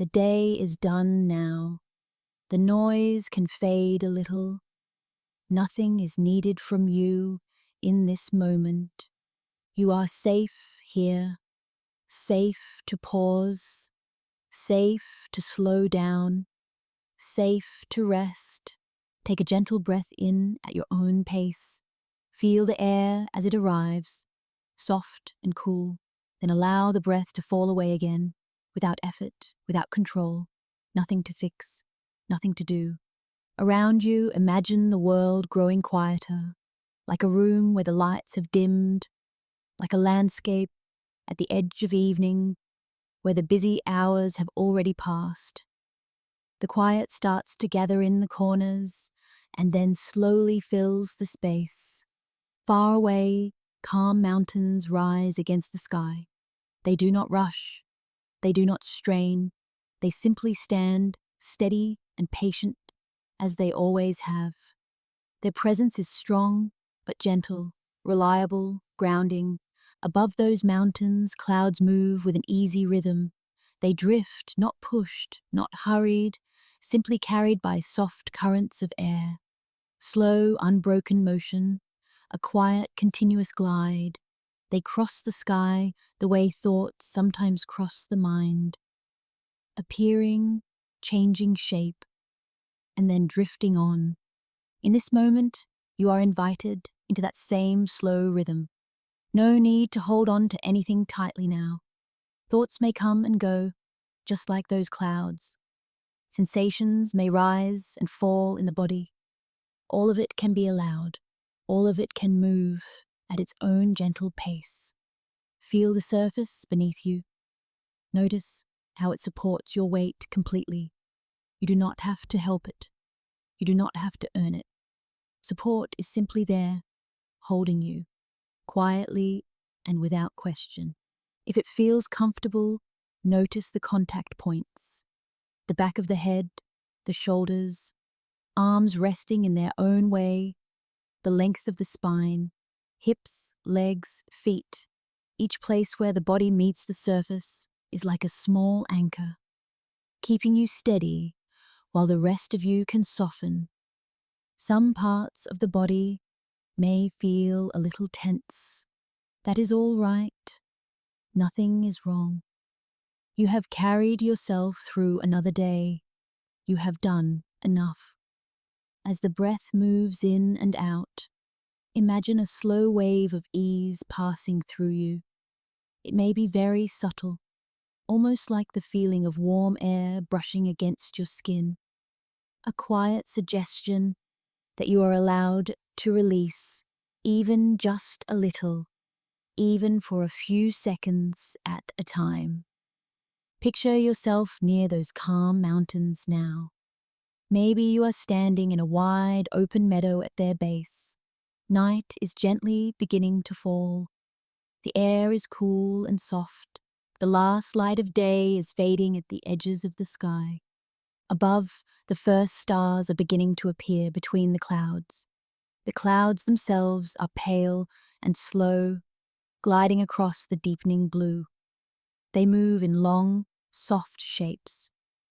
The day is done now. The noise can fade a little. Nothing is needed from you in this moment. You are safe here, safe to pause, safe to slow down, safe to rest. Take a gentle breath in at your own pace. Feel the air as it arrives, soft and cool. Then allow the breath to fall away again, without effort, without control. Nothing to fix, nothing to do. Around you, imagine the world growing quieter, like a room where the lights have dimmed, like a landscape at the edge of evening, where the busy hours have already passed. The quiet starts to gather in the corners and then slowly fills the space. Far away, calm mountains rise against the sky. They do not rush. They do not strain. They simply stand, steady and patient, as they always have. Their presence is strong, but gentle, reliable, grounding. Above those mountains, clouds move with an easy rhythm. They drift, not pushed, not hurried, simply carried by soft currents of air. Slow, unbroken motion, a quiet, continuous glide. They cross the sky the way thoughts sometimes cross the mind, appearing, changing shape, and then drifting on. In this moment, you are invited into that same slow rhythm. No need to hold on to anything tightly now. Thoughts may come and go, just like those clouds. Sensations may rise and fall in the body. All of it can be allowed. All of it can move at its own gentle pace. Feel the surface beneath you. Notice how it supports your weight completely. You do not have to help it. You do not have to earn it. Support is simply there, holding you, quietly and without question. If it feels comfortable, notice the contact points. The back of the head, the shoulders, arms resting in their own way, the length of the spine, hips, legs, feet. Each place where the body meets the surface is like a small anchor, keeping you steady while the rest of you can soften. Some parts of the body may feel a little tense. That is all right. Nothing is wrong. You have carried yourself through another day. You have done enough. As the breath moves in and out, imagine a slow wave of ease passing through you. It may be very subtle, almost like the feeling of warm air brushing against your skin. A quiet suggestion that you are allowed to release, even just a little, even for a few seconds at a time. Picture yourself near those calm mountains now. Maybe you are standing in a wide, open meadow at their base. Night is gently beginning to fall. The air is cool and soft. The last light of day is fading at the edges of the sky. Above, the first stars are beginning to appear between the clouds. The clouds themselves are pale and slow, gliding across the deepening blue. They move in long, soft shapes,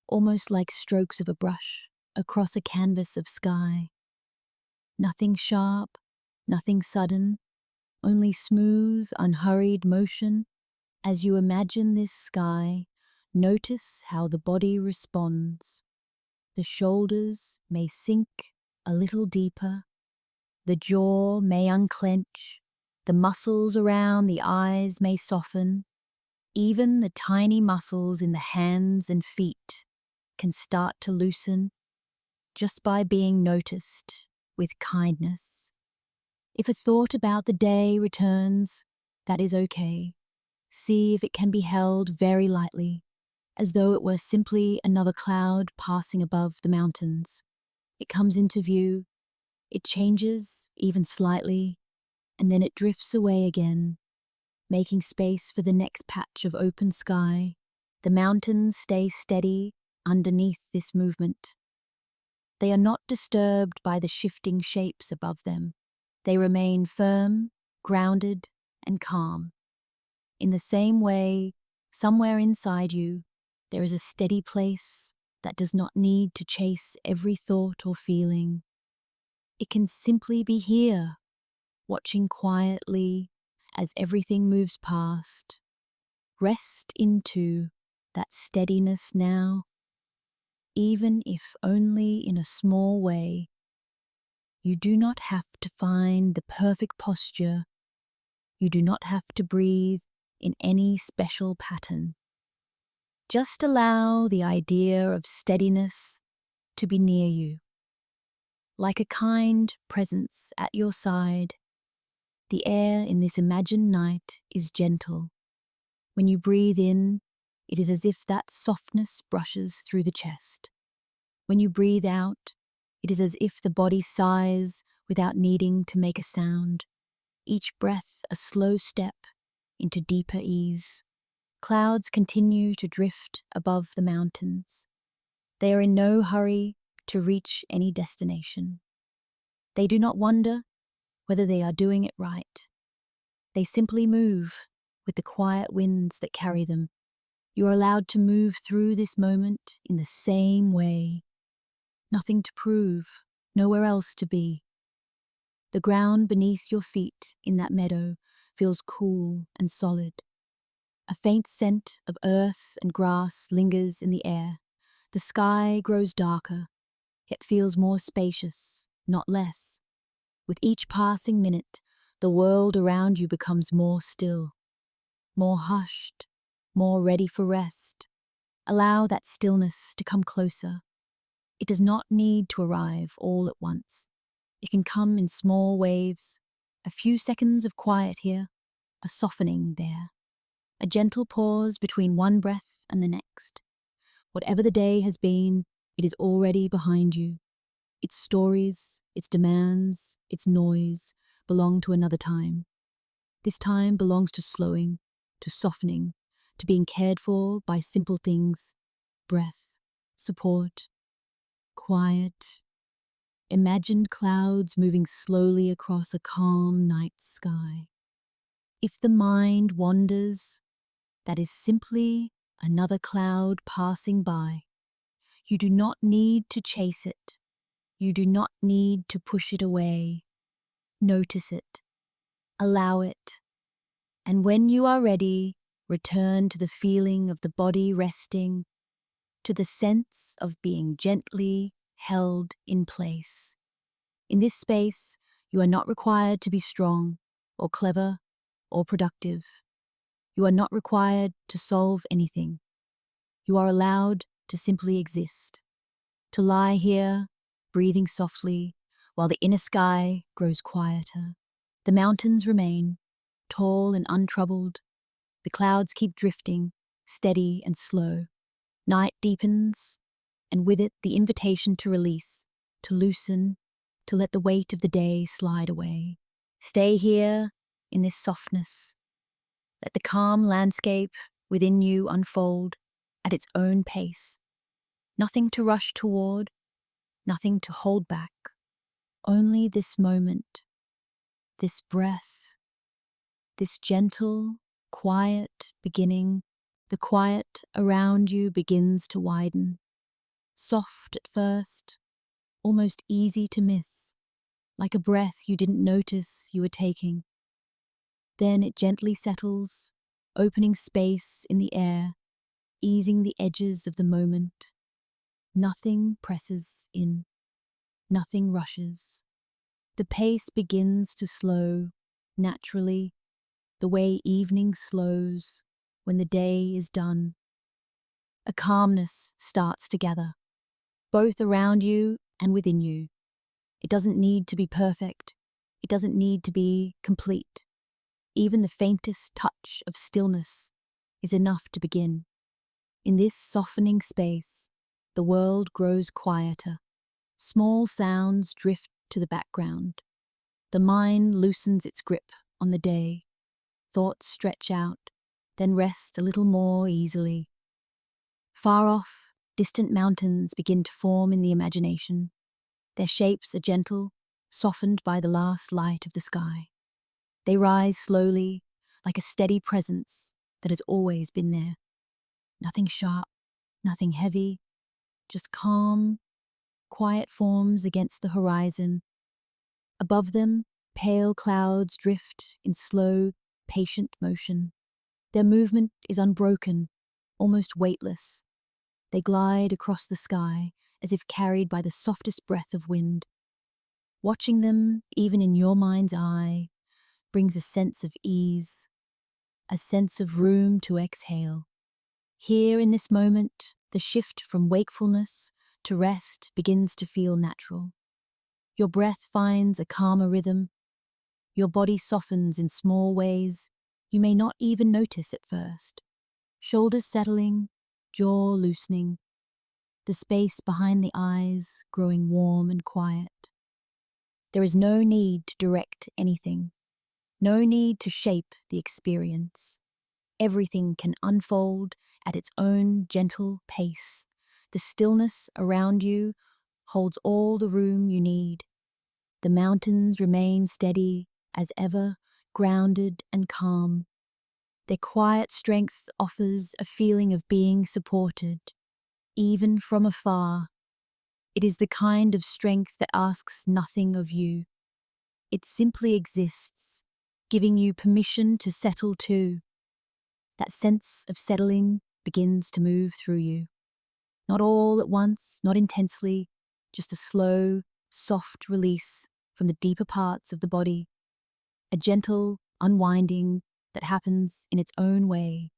almost like strokes of a brush, across a canvas of sky. Nothing sharp, nothing sudden, only smooth, unhurried motion. As you imagine this sky, notice how the body responds. The shoulders may sink a little deeper. The jaw may unclench. The muscles around the eyes may soften. Even the tiny muscles in the hands and feet can start to loosen just by being noticed with kindness. If a thought about the day returns, that is okay. See if it can be held very lightly, as though it were simply another cloud passing above the mountains. It comes into view, it changes even slightly, and then it drifts away again, making space for the next patch of open sky. The mountains stay steady underneath this movement. They are not disturbed by the shifting shapes above them. They remain firm, grounded, and calm. In the same way, somewhere inside you, There is a steady place that does not need to chase every thought or feeling. It can simply be here, watching quietly as everything moves past. Rest into that steadiness now, even if only in a small way. You do not have to find the perfect posture. You do not have to breathe in any special pattern. Just allow the idea of steadiness to be near you. Like a kind presence at your side, the air in this imagined night is gentle. When you breathe in, it is as if that softness brushes through the chest. When you breathe out, it is as if the body sighs without needing to make a sound. Each breath a slow step into deeper ease. Clouds continue to drift above the mountains. They are in no hurry to reach any destination. They do not wonder whether they are doing it right. They simply move with the quiet winds that carry them. You are allowed to move through this moment in the same way. Nothing to prove, nowhere else to be. The ground beneath your feet in that meadow feels cool and solid. A faint scent of earth and grass lingers in the air. The sky grows darker, yet feels more spacious, not less. With each passing minute, the world around you becomes more still, more hushed, more ready for rest. Allow that stillness to come closer. It does not need to arrive all at once. It can come in small waves, a few seconds of quiet here, a softening there, a gentle pause between one breath and the next. Whatever the day has been, it is already behind you. Its stories, its demands, its noise belong to another time. This time belongs to slowing, to softening, to being cared for by simple things, breath, support, quiet. Imagine clouds moving slowly across a calm night sky. If the mind wanders, that is simply another cloud passing by. You do not need to chase it. You do not need to push it away. Notice it. Allow it. And when you are ready, return to the feeling of the body resting, to the sense of being gently held in place. In this space, you are not required to be strong or clever or productive. You are not required to solve anything. You are allowed to simply exist, to lie here, breathing softly, while the inner sky grows quieter. The mountains remain, tall and untroubled. The clouds keep drifting, steady and slow. Night deepens, and with it the invitation to release, to loosen, to let the weight of the day slide away. Stay here in this softness. Let the calm landscape within you unfold at its own pace. Nothing to rush toward, nothing to hold back. Only this moment, this breath, this gentle, quiet beginning. The quiet around you begins to widen. Soft at first, almost easy to miss, like a breath you didn't notice you were taking. Then it gently settles, opening space in the air, easing the edges of the moment. Nothing presses in. Nothing rushes. The pace begins to slow, naturally, the way evening slows when the day is done. A calmness starts to gather, both around you and within you. It doesn't need to be perfect. It doesn't need to be complete. Even the faintest touch of stillness is enough to begin. In this softening space, the world grows quieter. Small sounds drift to the background. The mind loosens its grip on the day. Thoughts stretch out, then rest a little more easily. Far off, distant mountains begin to form in the imagination. Their shapes are gentle, softened by the last light of the sky. They rise slowly, like a steady presence that has always been there. Nothing sharp, nothing heavy, just calm, quiet forms against the horizon. Above them, pale clouds drift in slow, patient motion. Their movement is unbroken, almost weightless. They glide across the sky as if carried by the softest breath of wind. Watching them, even in your mind's eye, brings a sense of ease, a sense of room to exhale. Here in this moment, the shift from wakefulness to rest begins to feel natural. Your breath finds a calmer rhythm. Your body softens in small ways you may not even notice at first. Shoulders settling, jaw loosening, the space behind the eyes growing warm and quiet. There is no need to direct anything, no need to shape the experience. Everything can unfold at its own gentle pace. The stillness around you holds all the room you need. The mountains remain steady as ever, grounded and calm. Their quiet strength offers a feeling of being supported, even from afar. It is the kind of strength that asks nothing of you. It simply exists, giving you permission to settle too. That sense of settling begins to move through you. Not all at once, not intensely, just a slow, soft release from the deeper parts of the body. A gentle unwinding that happens in its own way.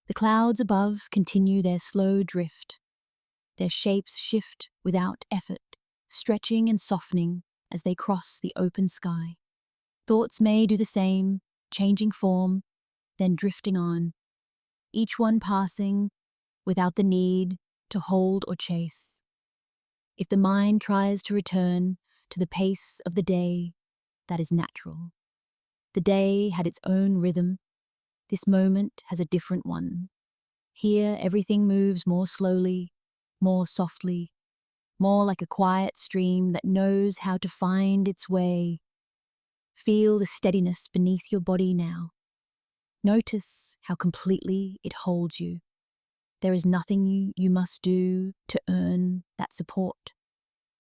The clouds above continue their slow drift. Their shapes shift without effort, stretching and softening as they cross the open sky. Thoughts may do the same, changing form, then drifting on, each one passing without the need to hold or chase. If the mind tries to return to the pace of the day, that is natural. The day had its own rhythm. This moment has a different one. Here, everything moves more slowly, more softly, more like a quiet stream that knows how to find its way. Feel the steadiness beneath your body now. Notice how completely it holds you. There is nothing you must do to earn that support.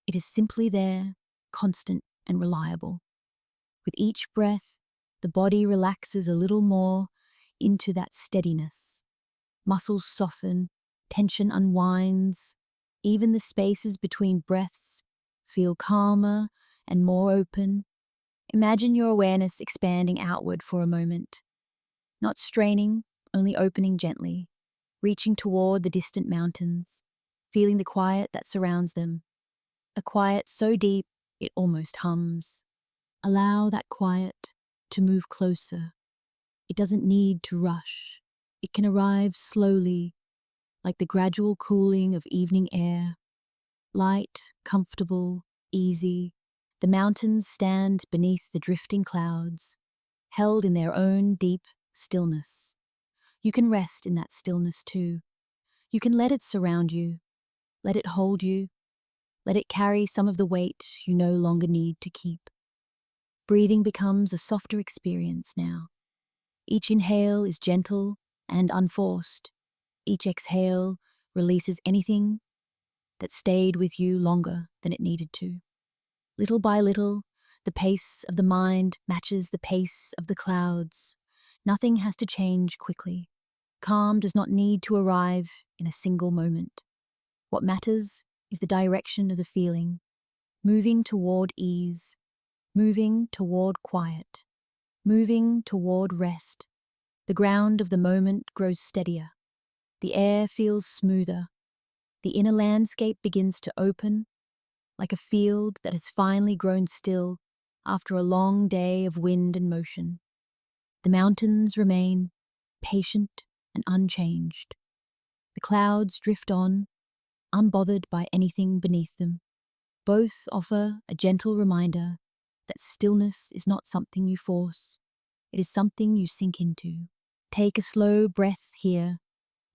It is simply there, constant and reliable. With each breath, the body relaxes a little more into that steadiness. Muscles soften, tension unwinds. Even the spaces between breaths feel calmer and more open. Imagine your awareness expanding outward for a moment. Not straining, only opening gently, reaching toward the distant mountains, feeling the quiet that surrounds them. A quiet so deep it almost hums. Allow that quiet to move closer. It doesn't need to rush. It can arrive slowly, like the gradual cooling of evening air. Light, comfortable, easy. The mountains stand beneath the drifting clouds, held in their own deep stillness. You can rest in that stillness too. You can let it surround you, let it hold you, let it carry some of the weight you no longer need to keep. Breathing becomes a softer experience now. Each inhale is gentle and unforced. Each exhale releases anything that stayed with you longer than it needed to. Little by little, the pace of the mind matches the pace of the clouds. Nothing has to change quickly. Calm does not need to arrive in a single moment. What matters is the direction of the feeling, moving toward ease, moving toward quiet, moving toward rest. The ground of the moment grows steadier. The air feels smoother. The inner landscape begins to open, like a field that has finally grown still after a long day of wind and motion. The mountains remain patient and unchanged. The clouds drift on, unbothered by anything beneath them. Both offer a gentle reminder that stillness is not something you force. It is something you sink into. Take a slow breath here,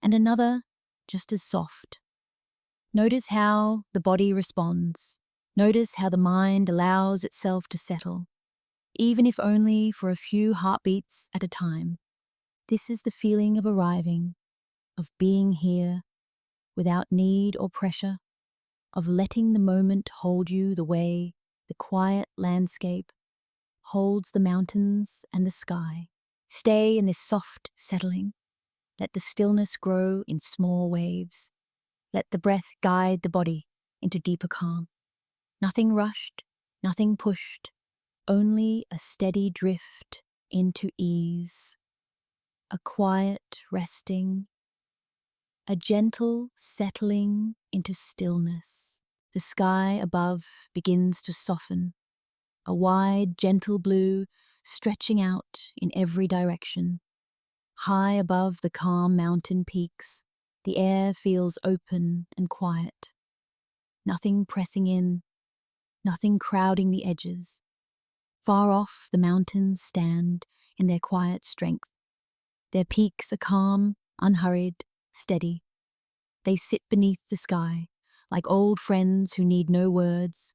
and another just as soft. Notice how the body responds. Notice how the mind allows itself to settle, even if only for a few heartbeats at a time. This is the feeling of arriving, of being here, without need or pressure, of letting the moment hold you the way the quiet landscape holds the mountains and the sky. Stay in this soft settling. Let the stillness grow in small waves. Let the breath guide the body into deeper calm. Nothing rushed, nothing pushed, only a steady drift into ease. A quiet resting, a gentle settling into stillness. The sky above begins to soften, a wide, gentle blue stretching out in every direction. High above the calm mountain peaks, the air feels open and quiet. Nothing pressing in, nothing crowding the edges. Far off, the mountains stand in their quiet strength. Their peaks are calm, unhurried, steady. They sit beneath the sky, like old friends who need no words.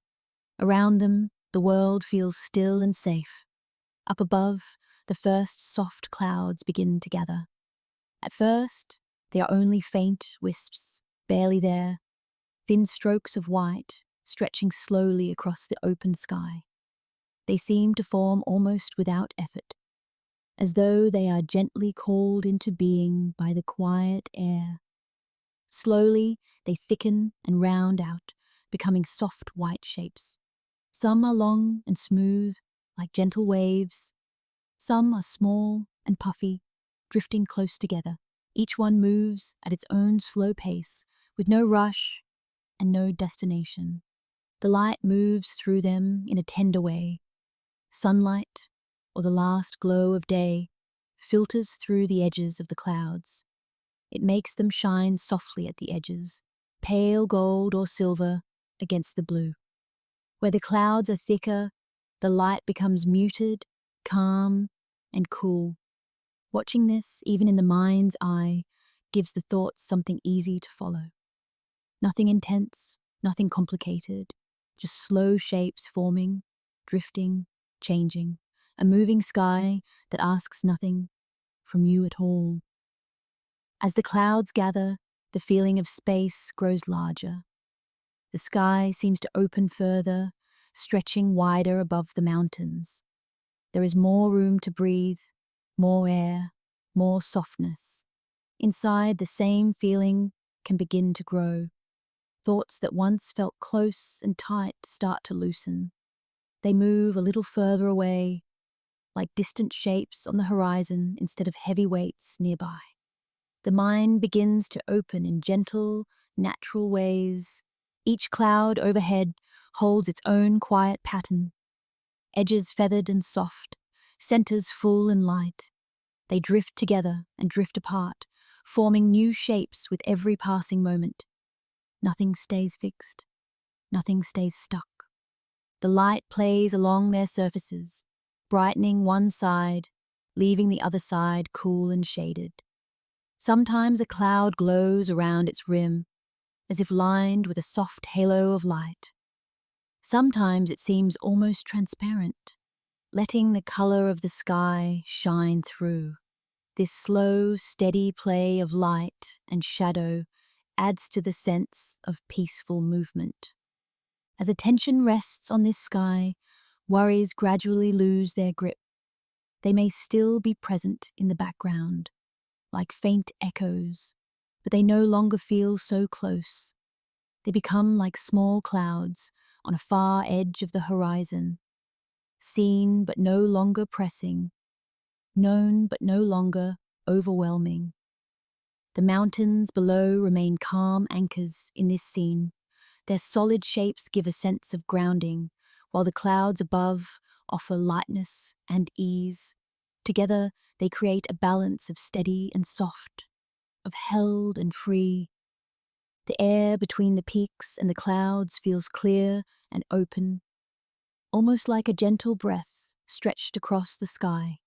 Around them, the world feels still and safe. Up above, the first soft clouds begin to gather. At first, they are only faint wisps, barely there, thin strokes of white stretching slowly across the open sky. They seem to form almost without effort, as though they are gently called into being by the quiet air. Slowly, they thicken and round out, becoming soft white shapes. Some are long and smooth, like gentle waves. Some are small and puffy, drifting close together. Each one moves at its own slow pace, with no rush and no destination. The light moves through them in a tender way. Sunlight, or the last glow of day, filters through the edges of the clouds. It makes them shine softly at the edges, pale gold or silver against the blue. Where the clouds are thicker, the light becomes muted, calm, and cool. Watching this, even in the mind's eye, gives the thoughts something easy to follow. Nothing intense, nothing complicated, just slow shapes forming, drifting, changing, a moving sky that asks nothing from you at all. As the clouds gather, the feeling of space grows larger. The sky seems to open further, stretching wider above the mountains. There is more room to breathe, more air, more softness. Inside, the same feeling can begin to grow. Thoughts that once felt close and tight start to loosen. They move a little further away, like distant shapes on the horizon instead of heavy weights nearby. The mind begins to open in gentle, natural ways. Each cloud overhead holds its own quiet pattern. Edges feathered and soft, centers full and light. They drift together and drift apart, forming new shapes with every passing moment. Nothing stays fixed. Nothing stays stuck. The light plays along their surfaces, brightening one side, leaving the other side cool and shaded. Sometimes a cloud glows around its rim, as if lined with a soft halo of light. Sometimes it seems almost transparent, letting the color of the sky shine through. This slow, steady play of light and shadow adds to the sense of peaceful movement. As attention rests on this sky, worries gradually lose their grip. They may still be present in the background, like faint echoes, but they no longer feel so close. They become like small clouds on a far edge of the horizon, seen but no longer pressing, known but no longer overwhelming. The mountains below remain calm anchors in this scene. Their solid shapes give a sense of grounding, while the clouds above offer lightness and ease. Together, they create a balance of steady and soft, of held and free. The air between the peaks and the clouds feels clear and open, almost like a gentle breath stretched across the sky.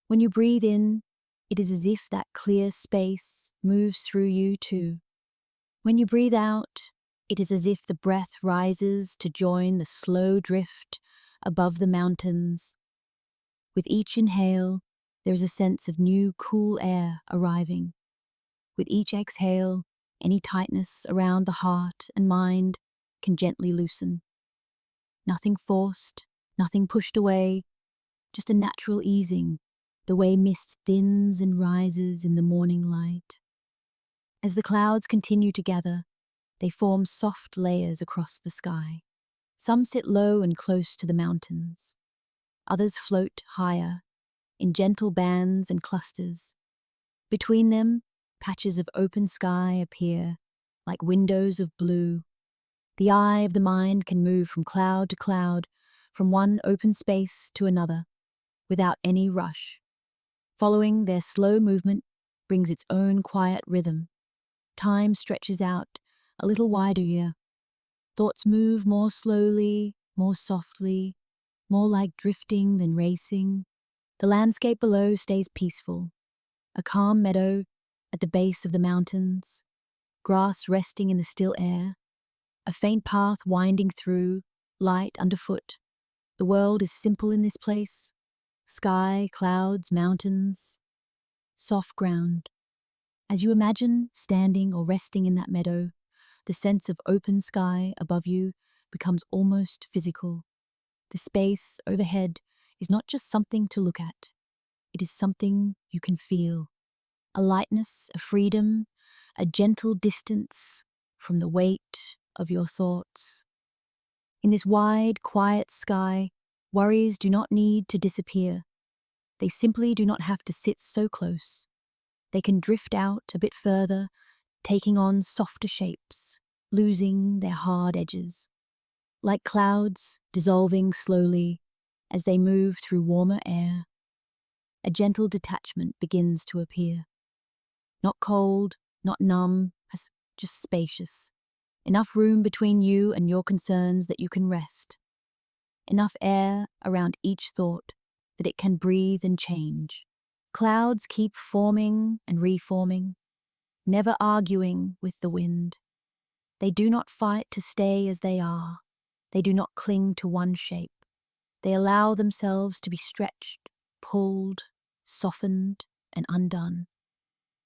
When you breathe in, it is as if that clear space moves through you too. When you breathe out, it is as if the breath rises to join the slow drift above the mountains. With each inhale, there is a sense of new cool air arriving. With each exhale, Any tightness around the heart and mind can gently loosen. Nothing forced, nothing pushed away, just a natural easing, the way mist thins and rises in the morning light. As the clouds continue to gather, they form soft layers across the sky. Some sit low and close to the mountains. Others float higher, in gentle bands and clusters. Between them, patches of open sky appear, like windows of blue. The eye of the mind can move from cloud to cloud, from one open space to another, without any rush. Following their slow movement brings its own quiet rhythm. Time stretches out a little wider here. Thoughts move more slowly, more softly, more like drifting than racing. The landscape below stays peaceful. A calm meadow at the base of the mountains, grass resting in the still air, a faint path winding through, light underfoot. The world is simple in this place. Sky, clouds, mountains, soft ground. As you imagine standing or resting in that meadow, the sense of open sky above you becomes almost physical. The space overhead is not just something to look at. It is something you can feel. A lightness, a freedom, a gentle distance from the weight of your thoughts. In this wide, quiet sky, worries do not need to disappear. They simply do not have to sit so close. They can drift out a bit further, taking on softer shapes, losing their hard edges. Like clouds dissolving slowly as they move through warmer air, a gentle detachment begins to appear. Not cold, not numb, just spacious. Enough room between you and your concerns that you can rest. Enough air around each thought that it can breathe and change. Clouds keep forming and reforming, never arguing with the wind. They do not fight to stay as they are. They do not cling to one shape. They allow themselves to be stretched, pulled, softened, and undone.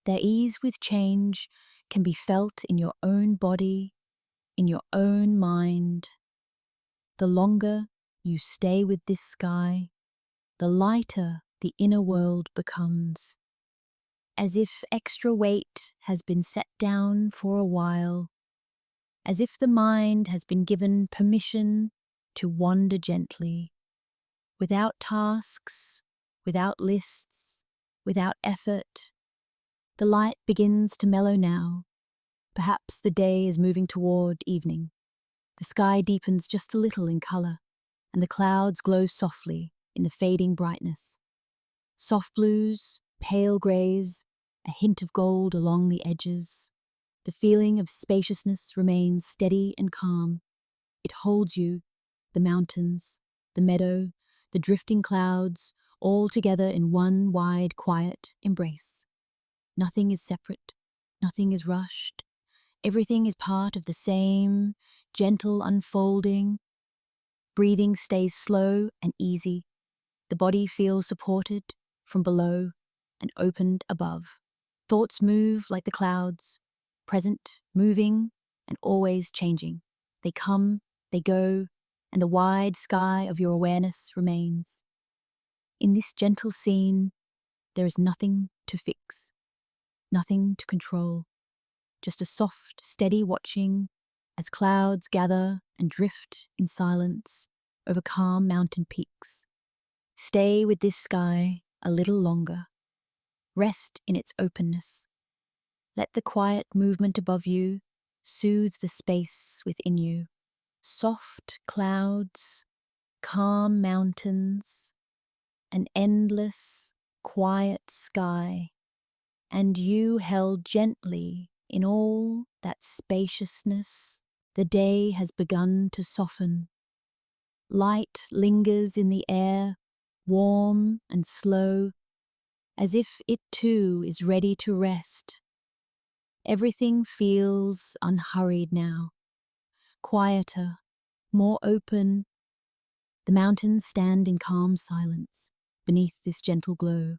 Their ease with change can be felt in your own body, in your own mind. The longer you stay with this sky, the lighter the inner world becomes. As if extra weight has been set down for a while, as if the mind has been given permission to wander gently, without tasks, without lists, without effort. The light begins to mellow now. Perhaps the day is moving toward evening. The sky deepens just a little in color, and the clouds glow softly in the fading brightness. Soft blues, pale grays, a hint of gold along the edges. The feeling of spaciousness remains steady and calm. It holds you, the mountains, the meadow, the drifting clouds, all together in one wide, quiet embrace. Nothing is separate, nothing is rushed. Everything is part of the same gentle unfolding. Breathing stays slow and easy. The body feels supported from below and opened above. Thoughts move like the clouds, present, moving, and always changing. They come, they go, and the wide sky of your awareness remains. In this gentle scene, there is nothing to fix, nothing to control, just a soft, steady watching as clouds gather and drift in silence over calm mountain peaks. Stay with this sky a little longer. Rest in its openness. Let the quiet movement above you soothe the space within you. Soft clouds, calm mountains, an endless, quiet sky, and you held gently in all that spaciousness. The day has begun to soften. Light lingers in the air, warm and slow, as if it too is ready to rest. Everything feels unhurried now, quieter, more open. The mountains stand in calm silence beneath this gentle glow.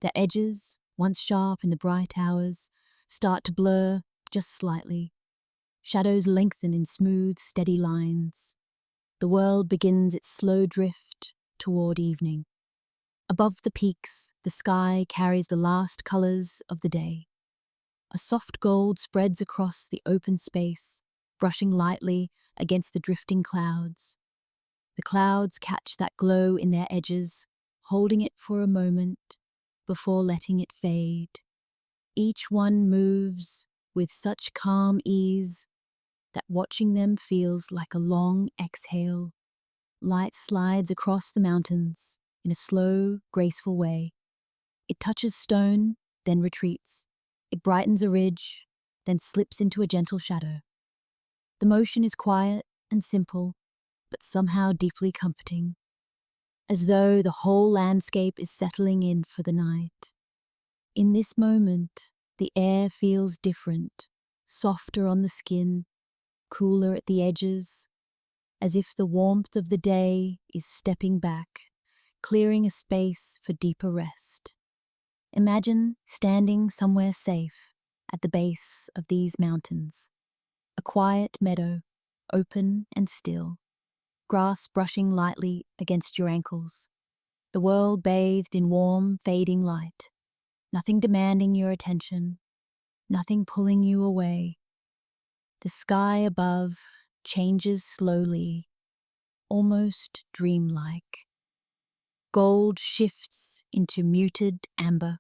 Their edges, once sharp in the bright hours, start to blur just slightly. Shadows lengthen in smooth, steady lines. The world begins its slow drift toward evening. Above the peaks, the sky carries the last colors of the day. A soft gold spreads across the open space, brushing lightly against the drifting clouds. The clouds catch that glow in their edges, holding it for a moment before letting it fade. Each one moves with such calm ease that watching them feels like a long exhale. Light slides across the mountains in a slow, graceful way. It touches stone, then retreats. It brightens a ridge, then slips into a gentle shadow. The motion is quiet and simple, but somehow deeply comforting, as though the whole landscape is settling in for the night. In this moment, the air feels different, softer on the skin, cooler at the edges, as if the warmth of the day is stepping back, clearing a space for deeper rest. Imagine standing somewhere safe at the base of these mountains. A quiet meadow, open and still, grass brushing lightly against your ankles. The world bathed in warm, fading light. Nothing demanding your attention, nothing pulling you away. The sky above changes slowly, almost dreamlike. Gold shifts into muted amber.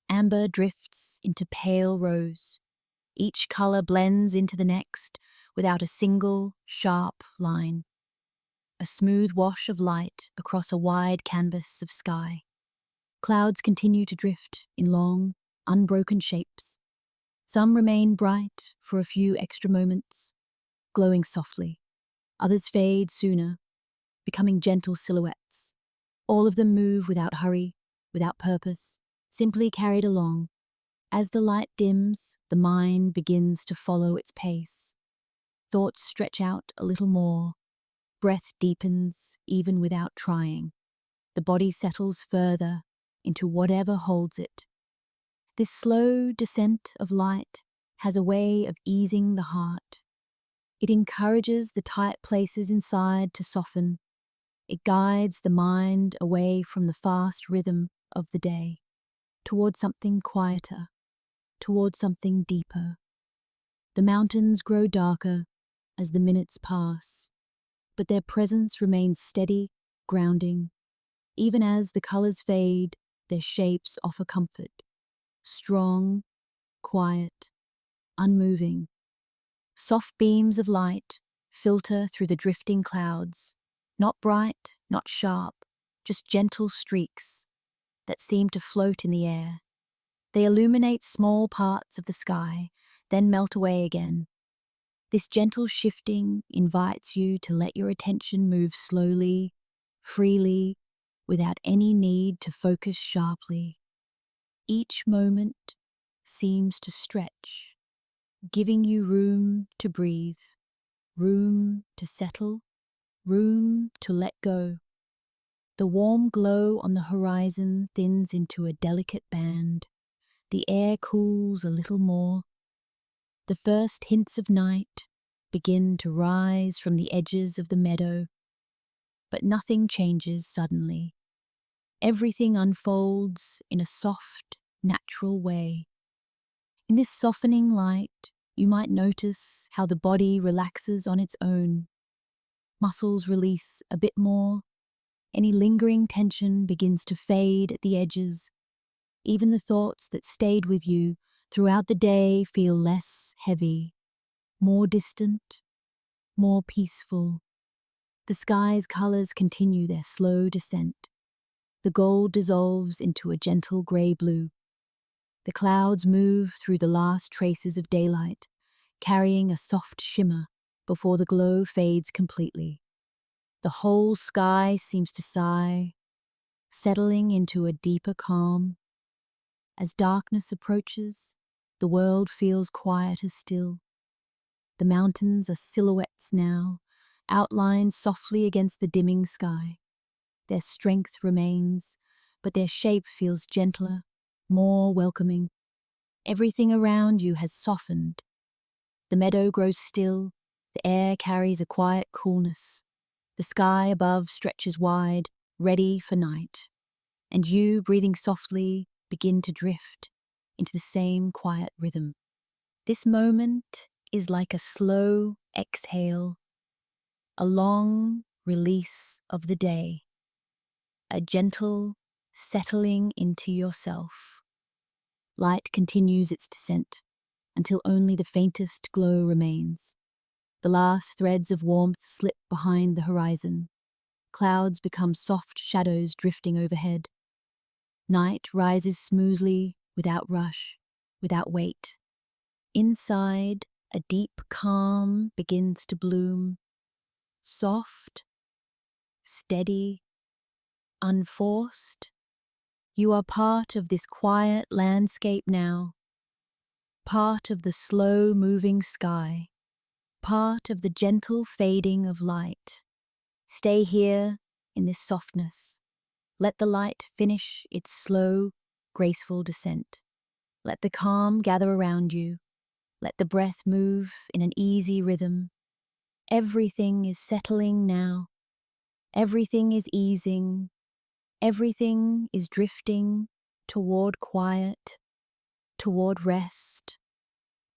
Amber drifts into pale rose. Each color blends into the next without a single, sharp line. A smooth wash of light across a wide canvas of sky. Clouds continue to drift in long, unbroken shapes. Some remain bright for a few extra moments, glowing softly. Others fade sooner, becoming gentle silhouettes. All of them move without hurry, without purpose, simply carried along. As the light dims, the mind begins to follow its pace. Thoughts stretch out a little more. Breath deepens even without trying. The body settles further into whatever holds it. This slow descent of light has a way of easing the heart. It encourages the tight places inside to soften. It guides the mind away from the fast rhythm of the day, towards something quieter, towards something deeper. The mountains grow darker as the minutes pass, but their presence remains steady, grounding. Even as the colors fade, their shapes offer comfort. Strong, quiet, unmoving. Soft beams of light filter through the drifting clouds, not bright, not sharp, just gentle streaks that seem to float in the air. They illuminate small parts of the sky, then melt away again. This gentle shifting invites you to let your attention move slowly, freely, without any need to focus sharply. Each moment seems to stretch, giving you room to breathe, room to settle, room to let go. The warm glow on the horizon thins into a delicate band. The air cools a little more. The first hints of night begin to rise from the edges of the meadow, but nothing changes suddenly. Everything unfolds in a soft, natural way. In this softening light, you might notice how the body relaxes on its own. Muscles release a bit more. Any lingering tension begins to fade at the edges. Even the thoughts that stayed with you throughout the day feel less heavy, more distant, more peaceful. The sky's colors continue their slow descent. The gold dissolves into a gentle grey-blue. The clouds move through the last traces of daylight, carrying a soft shimmer before the glow fades completely. The whole sky seems to sigh, settling into a deeper calm. As darkness approaches, the world feels quieter still. The mountains are silhouettes now, outlined softly against the dimming sky. Their strength remains, but their shape feels gentler, more welcoming. Everything around you has softened. The meadow grows still, the air carries a quiet coolness. The sky above stretches wide, ready for night. And you, breathing softly, begin to drift into the same quiet rhythm. This moment is like a slow exhale, a long release of the day, a gentle settling into yourself. Light continues its descent until only the faintest glow remains. The last threads of warmth slip behind the horizon. Clouds become soft shadows drifting overhead. Night rises smoothly, without rush, without weight. Inside, a deep calm begins to bloom. Soft, steady, unforced. You are part of this quiet landscape now. Part of the slow-moving sky. Part of the gentle fading of light. Stay here in this softness. Let the light finish its slow, graceful descent. Let the calm gather around you. Let the breath move in an easy rhythm. Everything is settling now. Everything is easing. Everything is drifting toward quiet, toward rest,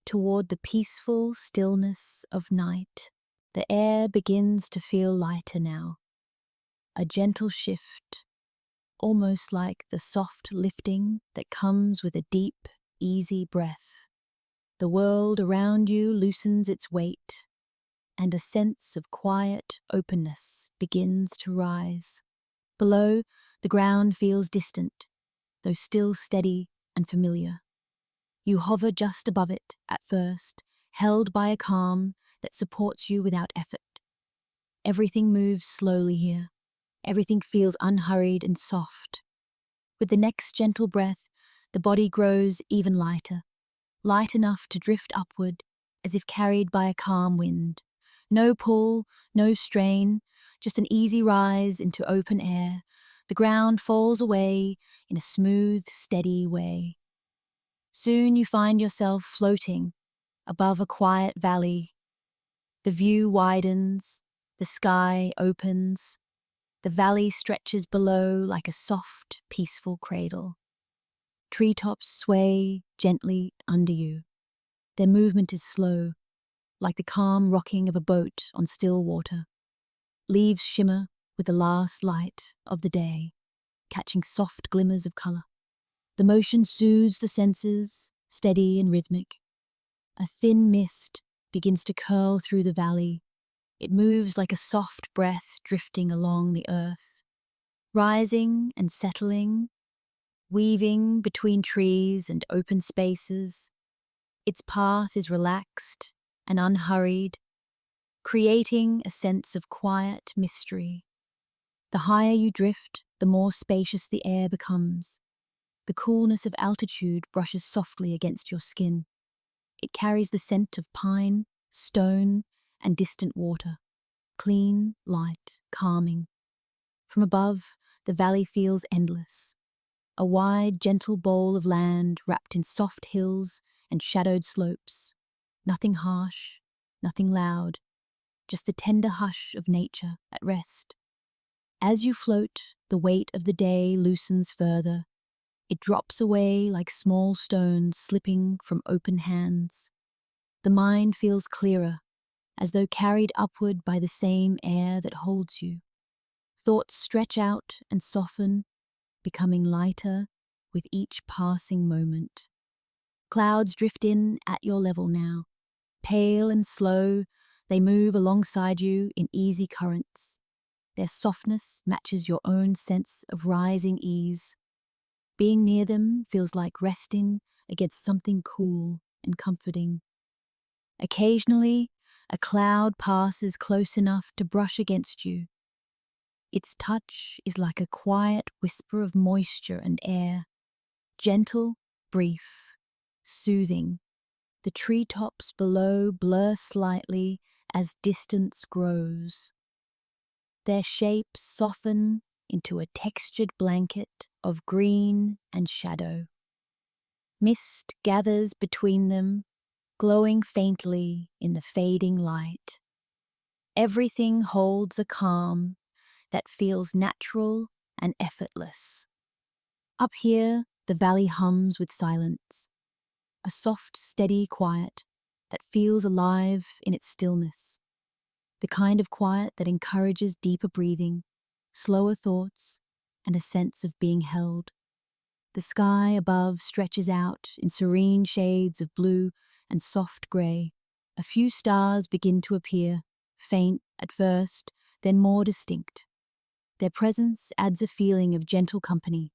toward the peaceful stillness of night. The air begins to feel lighter now. A gentle shift, almost like the soft lifting that comes with a deep, easy breath. The world around you loosens its weight, and a sense of quiet openness begins to rise. Below, the ground feels distant, though still steady and familiar. You hover just above it at first, held by a calm that supports you without effort. Everything moves slowly here. Everything feels unhurried and soft. With the next gentle breath, the body grows even lighter, light enough to drift upward, as if carried by a calm wind. No pull, no strain, just an easy rise into open air. The ground falls away in a smooth, steady way. Soon you find yourself floating above a quiet valley. The view widens, the sky opens. The valley stretches below like a soft, peaceful cradle. Treetops sway gently under you. Their movement is slow, like the calm rocking of a boat on still water. Leaves shimmer with the last light of the day, catching soft glimmers of colour. The motion soothes the senses, steady and rhythmic. A thin mist begins to curl through the valley. It moves like a soft breath drifting along the earth, rising and settling, weaving between trees and open spaces. Its path is relaxed and unhurried, creating a sense of quiet mystery. The higher you drift, the more spacious the air becomes. The coolness of altitude brushes softly against your skin. It carries the scent of pine, stone, and distant water. Clean, light, calming. From above, the valley feels endless. A wide, gentle bowl of land wrapped in soft hills and shadowed slopes. Nothing harsh, nothing loud, just the tender hush of nature at rest. As you float, the weight of the day loosens further. It drops away like small stones slipping from open hands. The mind feels clearer, as though carried upward by the same air that holds you. Thoughts stretch out and soften, becoming lighter with each passing moment. Clouds drift in at your level now. Pale and slow, they move alongside you in easy currents. Their softness matches your own sense of rising ease. Being near them feels like resting against something cool and comforting. Occasionally, a cloud passes close enough to brush against you. Its touch is like a quiet whisper of moisture and air, gentle, brief, soothing. The treetops below blur slightly as distance grows. Their shapes soften into a textured blanket of green and shadow. Mist gathers between them, glowing faintly in the fading light. Everything holds a calm that feels natural and effortless. Up here, the valley hums with silence, a soft, steady quiet that feels alive in its stillness, the kind of quiet that encourages deeper breathing, slower thoughts, and a sense of being held. The sky above stretches out in serene shades of blue and soft grey. A few stars begin to appear, faint at first, then more distinct. Their presence adds a feeling of gentle company,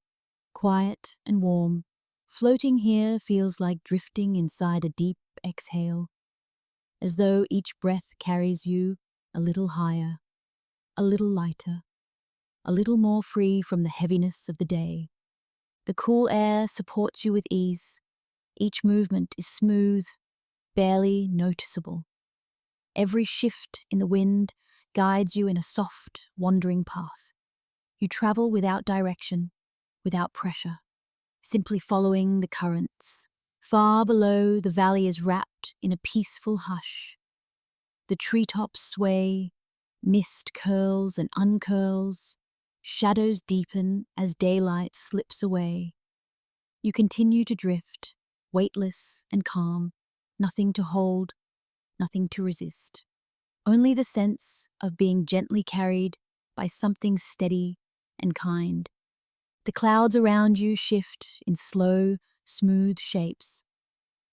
quiet and warm. Floating here feels like drifting inside a deep exhale, as though each breath carries you a little higher, a little lighter, a little more free from the heaviness of the day. The cool air supports you with ease. Each movement is smooth, barely noticeable. Every shift in the wind guides you in a soft, wandering path. You travel without direction, without pressure, simply following the currents. Far below, the valley is wrapped in a peaceful hush. The treetops sway, mist curls and uncurls, shadows deepen as daylight slips away. You continue to drift, weightless and calm, nothing to hold, nothing to resist. Only the sense of being gently carried by something steady and kind. The clouds around you shift in slow, smooth shapes.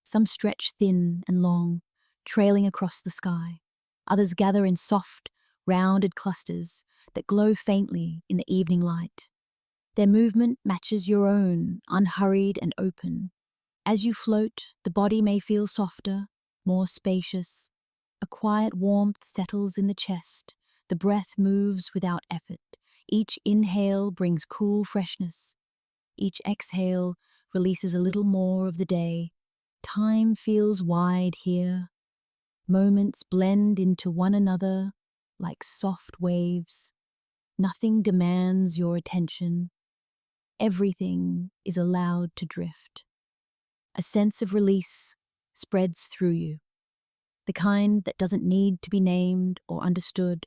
Some stretch thin and long, trailing across the sky. Others gather in soft, rounded clusters that glow faintly in the evening light. Their movement matches your own, unhurried and open. As you float, the body may feel softer, more spacious. A quiet warmth settles in the chest. The breath moves without effort. Each inhale brings cool freshness. Each exhale releases a little more of the day. Time feels wide here. Moments blend into one another like soft waves. Nothing demands your attention. Everything is allowed to drift. A sense of release spreads through you, the kind that doesn't need to be named or understood,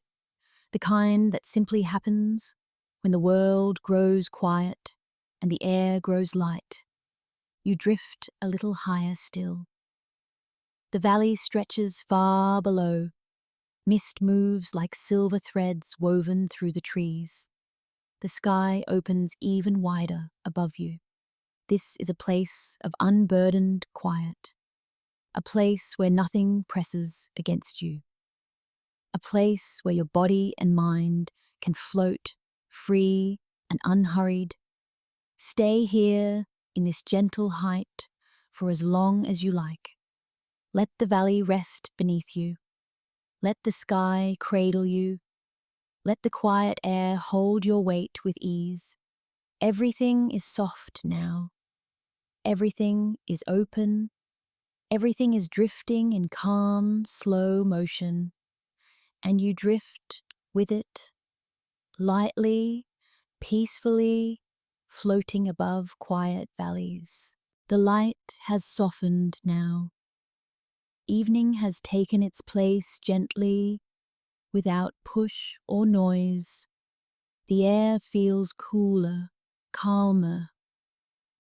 the kind that simply happens when the world grows quiet and the air grows light. You drift a little higher still. The valley stretches far below. Mist moves like silver threads woven through the trees. The sky opens even wider above you. This is a place of unburdened quiet, a place where nothing presses against you, a place where your body and mind can float free and unhurried. Stay here in this gentle height for as long as you like. Let the valley rest beneath you. Let the sky cradle you. Let the quiet air hold your weight with ease. Everything is soft now. Everything is open. Everything is drifting in calm, slow motion. And you drift with it, lightly, peacefully, floating above quiet valleys. The light has softened now. Evening has taken its place gently, without push or noise. The air feels cooler, calmer,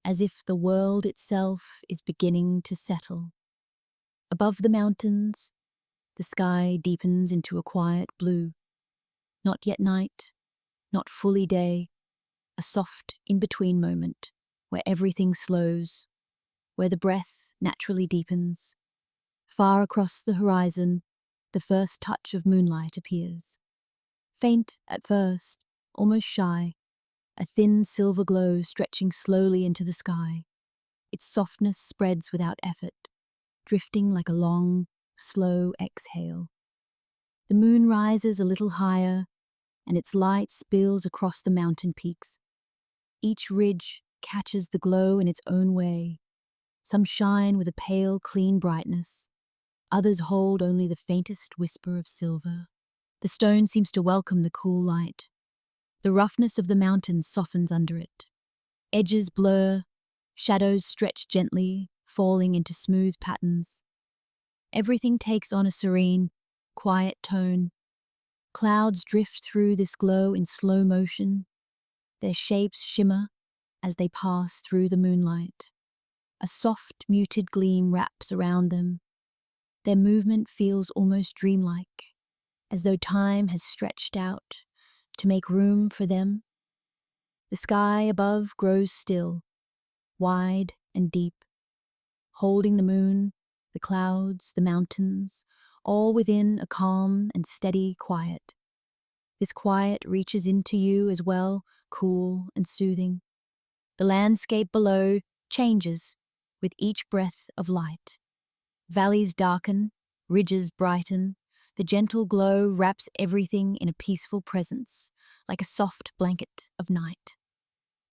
as if the world itself is beginning to settle. Above the mountains, the sky deepens into a quiet blue. Not yet night, not fully day, a soft in-between moment where everything slows, where the breath naturally deepens. Far across the horizon, the first touch of moonlight appears. Faint at first, almost shy, a thin silver glow stretching slowly into the sky. Its softness spreads without effort, drifting like a long, slow exhale. The moon rises a little higher, and its light spills across the mountain peaks. Each ridge catches the glow in its own way. Some shine with a pale, clean brightness. Others hold only the faintest whisper of silver. The stone seems to welcome the cool light. The roughness of the mountain softens under it. Edges blur, Shadows stretch gently, falling into smooth patterns. Everything takes on a serene, quiet tone. Clouds drift through this glow in slow motion. Their shapes shimmer as they pass through the moonlight. A soft, muted gleam wraps around them. Their movement feels almost dreamlike, as though time has stretched out to make room for them. The sky above grows still, wide and deep, holding the moon, the clouds, the mountains, all within a calm and steady quiet. This quiet reaches into you as well, cool and soothing. The landscape below changes with each breath of light. Valleys darken, ridges brighten. The gentle glow wraps everything in a peaceful presence, like a soft blanket of night.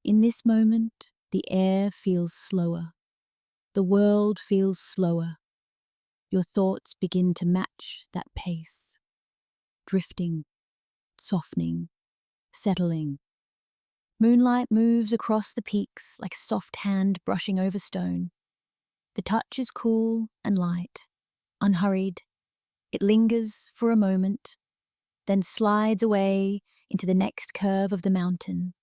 In this moment, the air feels slower. The world feels slower. Your thoughts begin to match that pace, drifting, softening, settling. Moonlight moves across the peaks like a soft hand brushing over stone. The touch is cool and light, unhurried. It lingers for a moment, then slides away into the next curve of the mountain.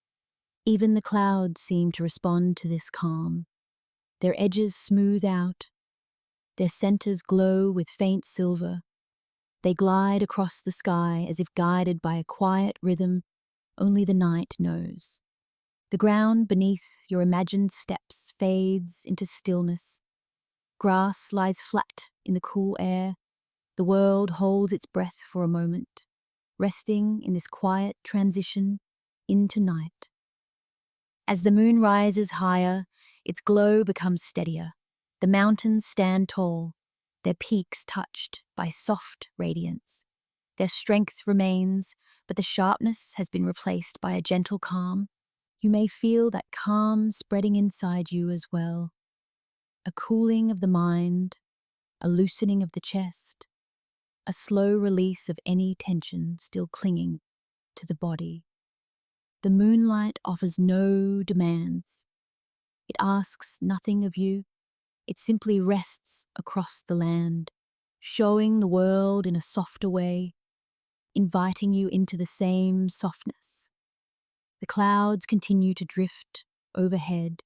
Even the clouds seem to respond to this calm. Their edges smooth out. Their centers glow with faint silver. They glide across the sky as if guided by a quiet rhythm only the night knows. The ground beneath your imagined steps fades into stillness. Grass lies flat in the cool air. The world holds its breath for a moment, resting in this quiet transition into night. As the moon rises higher, its glow becomes steadier. The mountains stand tall, their peaks touched by soft radiance. Their strength remains, but the sharpness has been replaced by a gentle calm. You may feel that calm spreading inside you as well. A cooling of the mind, a loosening of the chest, a slow release of any tension still clinging to the body. The moonlight offers no demands. It asks nothing of you. It simply rests across the land, showing the world in a softer way, inviting you into the same softness. The clouds continue to drift overhead.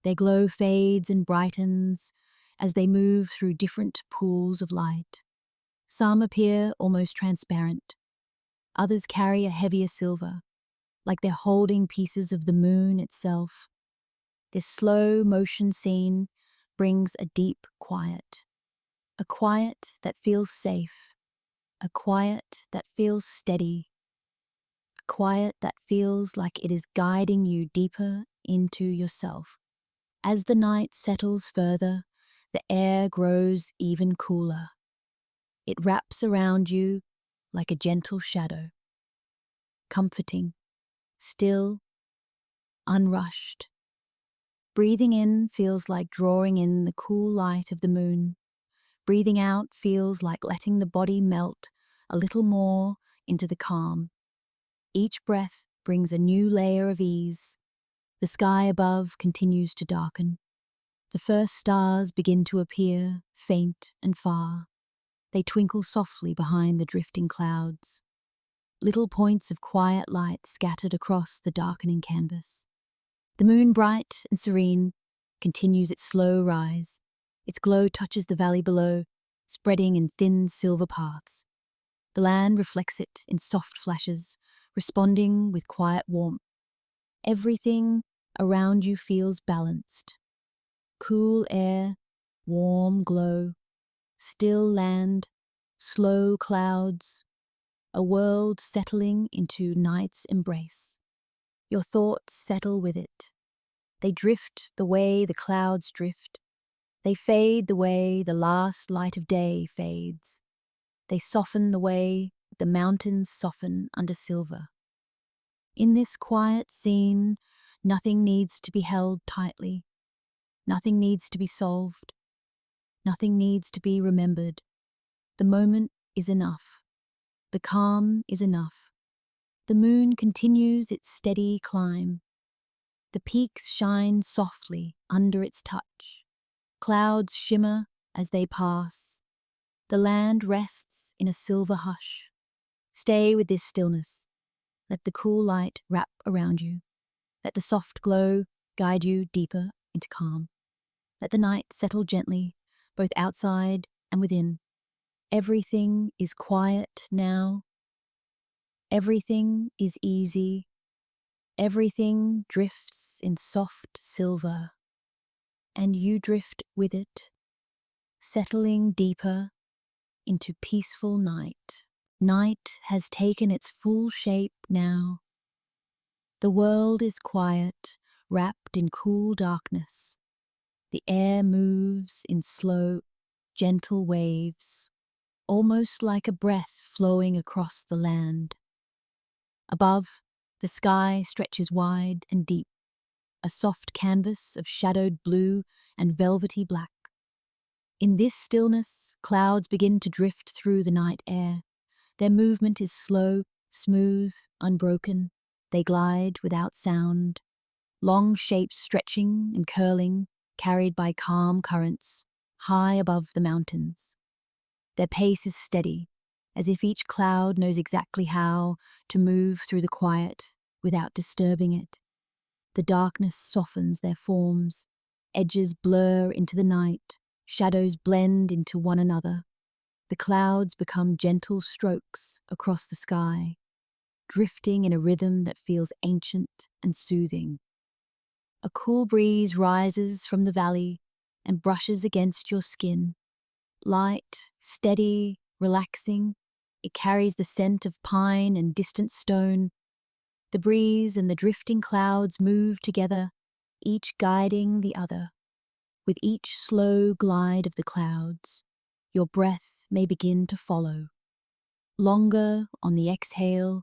Their glow fades and brightens as they move through different pools of light. Some appear almost transparent. Others carry a heavier silver, like they're holding pieces of the moon itself. This slow motion scene brings a deep quiet, a quiet that feels safe, a quiet that feels steady, a quiet that feels like it is guiding you deeper into yourself. As the night settles further, the air grows even cooler. It wraps around you like a gentle shadow, comforting, still, unrushed. Breathing in feels like drawing in the cool light of the moon. Breathing out feels like letting the body melt a little more into the calm. Each breath brings a new layer of ease. The sky above continues to darken. The first stars begin to appear, faint and far. They twinkle softly behind the drifting clouds. Little points of quiet light scattered across the darkening canvas. The moon, bright and serene, continues its slow rise. Its glow touches the valley below, spreading in thin silver paths. The land reflects it in soft flashes, responding with quiet warmth. Everything around you feels balanced. Cool air, warm glow, still land, slow clouds, a world settling into night's embrace. Your thoughts settle with it. They drift the way the clouds drift. They fade the way the last light of day fades. They soften the way the mountains soften under silver. In this quiet scene, nothing needs to be held tightly. Nothing needs to be solved. Nothing needs to be remembered. The moment is enough. The calm is enough. The moon continues its steady climb. The peaks shine softly under its touch. Clouds shimmer as they pass. The land rests in a silver hush. Stay with this stillness. Let the cool light wrap around you. Let the soft glow guide you deeper into calm. Let the night settle gently, both outside and within. Everything is quiet now. Everything is easy. Everything drifts in soft silver. And you drift with it, settling deeper into peaceful night. Night has taken its full shape now. The world is quiet, wrapped in cool darkness. The air moves in slow, gentle waves, almost like a breath flowing across the land. Above, the sky stretches wide and deep, a soft canvas of shadowed blue and velvety black. In this stillness, clouds begin to drift through the night air. Their movement is slow, smooth, unbroken. They glide without sound, long shapes stretching and curling, carried by calm currents, high above the mountains. Their pace is steady, as if each cloud knows exactly how to move through the quiet without disturbing it. The darkness softens their forms, edges blur into the night, shadows blend into one another. The clouds become gentle strokes across the sky, drifting in a rhythm that feels ancient and soothing. A cool breeze rises from the valley and brushes against your skin. Light, steady, relaxing, it carries the scent of pine and distant stone. The breeze and the drifting clouds move together, each guiding the other. With each slow glide of the clouds, your breath may begin to follow. Longer on the exhale,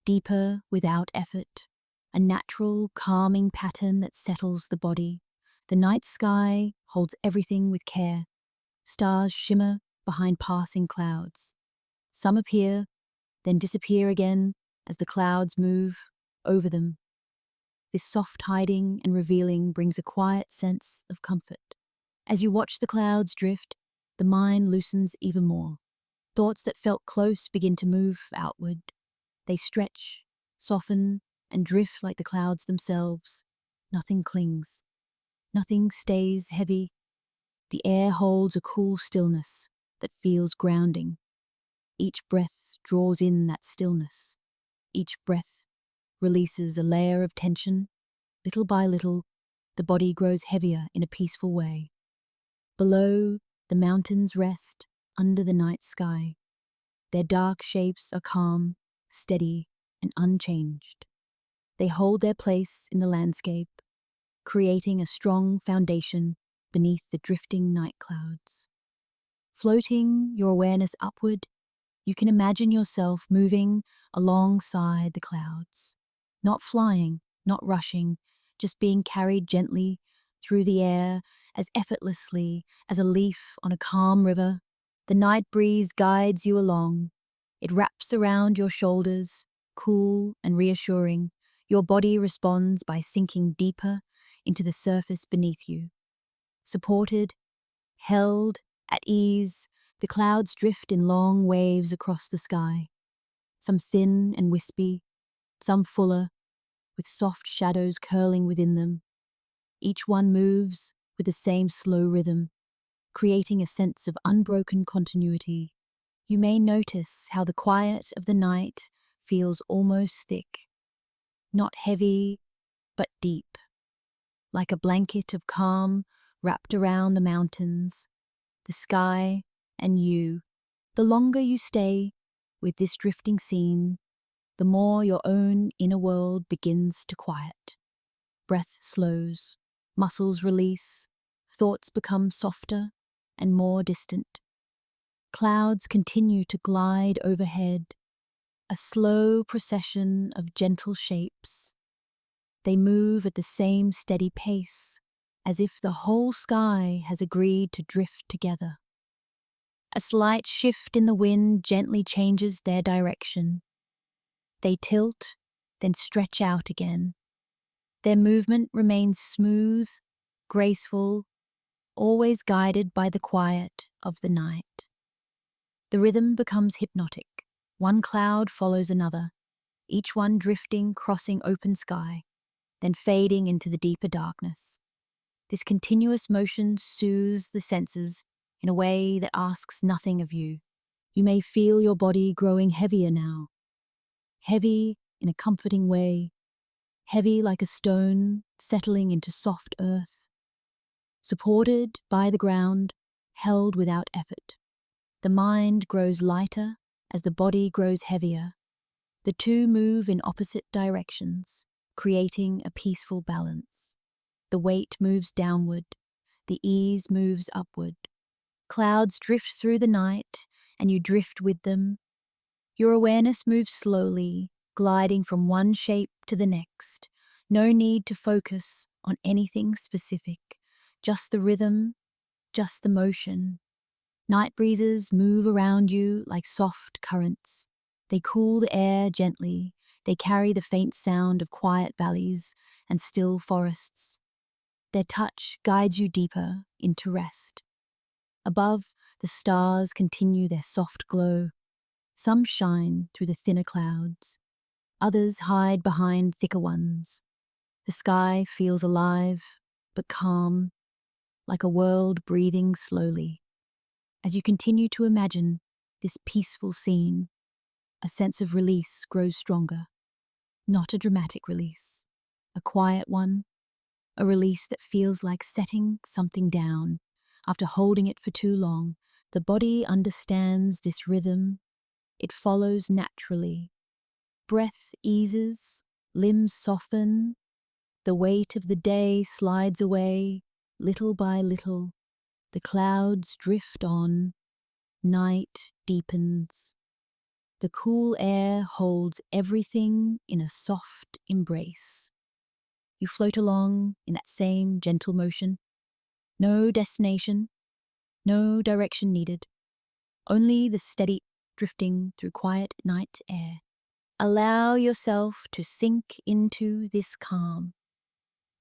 deeper without effort, a natural, calming pattern that settles the body. The night sky holds everything with care. Stars shimmer behind passing clouds. Some appear, then disappear again as the clouds move over them. This soft hiding and revealing brings a quiet sense of comfort. As you watch the clouds drift, the mind loosens even more. Thoughts that felt close begin to move outward. They stretch, soften, and drift like the clouds themselves. Nothing clings. Nothing stays heavy. The air holds a cool stillness that feels grounding. Each breath draws in that stillness. Each breath releases a layer of tension. Little by little, the body grows heavier in a peaceful way. Below, the mountains rest under the night sky. Their dark shapes are calm, steady, and unchanged. They hold their place in the landscape, creating a strong foundation beneath the drifting night clouds. Floating your awareness upward, you can imagine yourself moving alongside the clouds. Not flying, not rushing, just being carried gently through the air as effortlessly as a leaf on a calm river. The night breeze guides you along. It wraps around your shoulders, cool and reassuring. Your body responds by sinking deeper into the surface beneath you. Supported, held, at ease, the clouds drift in long waves across the sky. Some thin and wispy, some fuller, with soft shadows curling within them. Each one moves with the same slow rhythm, creating a sense of unbroken continuity. You may notice how the quiet of the night feels almost thick, not heavy, but deep, like a blanket of calm wrapped around the mountains, the sky, and you. The longer you stay with this drifting scene, the more your own inner world begins to quiet. Breath slows, muscles release, thoughts become softer and more distant. Clouds continue to glide overhead, a slow procession of gentle shapes. They move at the same steady pace, as if the whole sky has agreed to drift together. A slight shift in the wind gently changes their direction. They tilt, then stretch out again. Their movement remains smooth, graceful, always guided by the quiet of the night. The rhythm becomes hypnotic. One cloud follows another, each one drifting, crossing open sky, then fading into the deeper darkness. This continuous motion soothes the senses in a way that asks nothing of you. You may feel your body growing heavier now. Heavy in a comforting way, heavy like a stone settling into soft earth. Supported by the ground, held without effort. The mind grows lighter as the body grows heavier. The two move in opposite directions, creating a peaceful balance. The weight moves downward, the ease moves upward. Clouds drift through the night, and you drift with them. Your awareness moves slowly, gliding from one shape to the next. No need to focus on anything specific, just the rhythm, just the motion. Night breezes move around you like soft currents. They cool the air gently. They carry the faint sound of quiet valleys and still forests. Their touch guides you deeper into rest. Above, the stars continue their soft glow. Some shine through the thinner clouds. Others hide behind thicker ones. The sky feels alive, but calm, like a world breathing slowly. As you continue to imagine this peaceful scene, a sense of release grows stronger. Not a dramatic release, a quiet one, a release that feels like setting something down. After holding it for too long, the body understands this rhythm. It follows naturally. Breath eases, limbs soften. The weight of the day slides away, little by little. The clouds drift on. Night deepens. The cool air holds everything in a soft embrace. You float along in that same gentle motion. No destination, no direction needed. Only the steady drifting through quiet night air. Allow yourself to sink into this calm.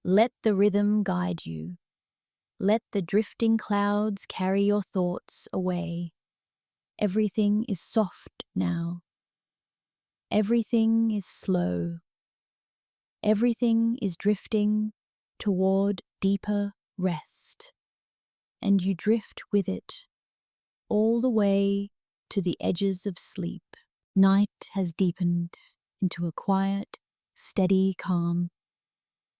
Let the rhythm guide you. Let the drifting clouds carry your thoughts away. Everything is soft now. Everything is slow. Everything is drifting toward deeper rest. And you drift with it, all the way to the edges of sleep. Night has deepened into a quiet, steady calm.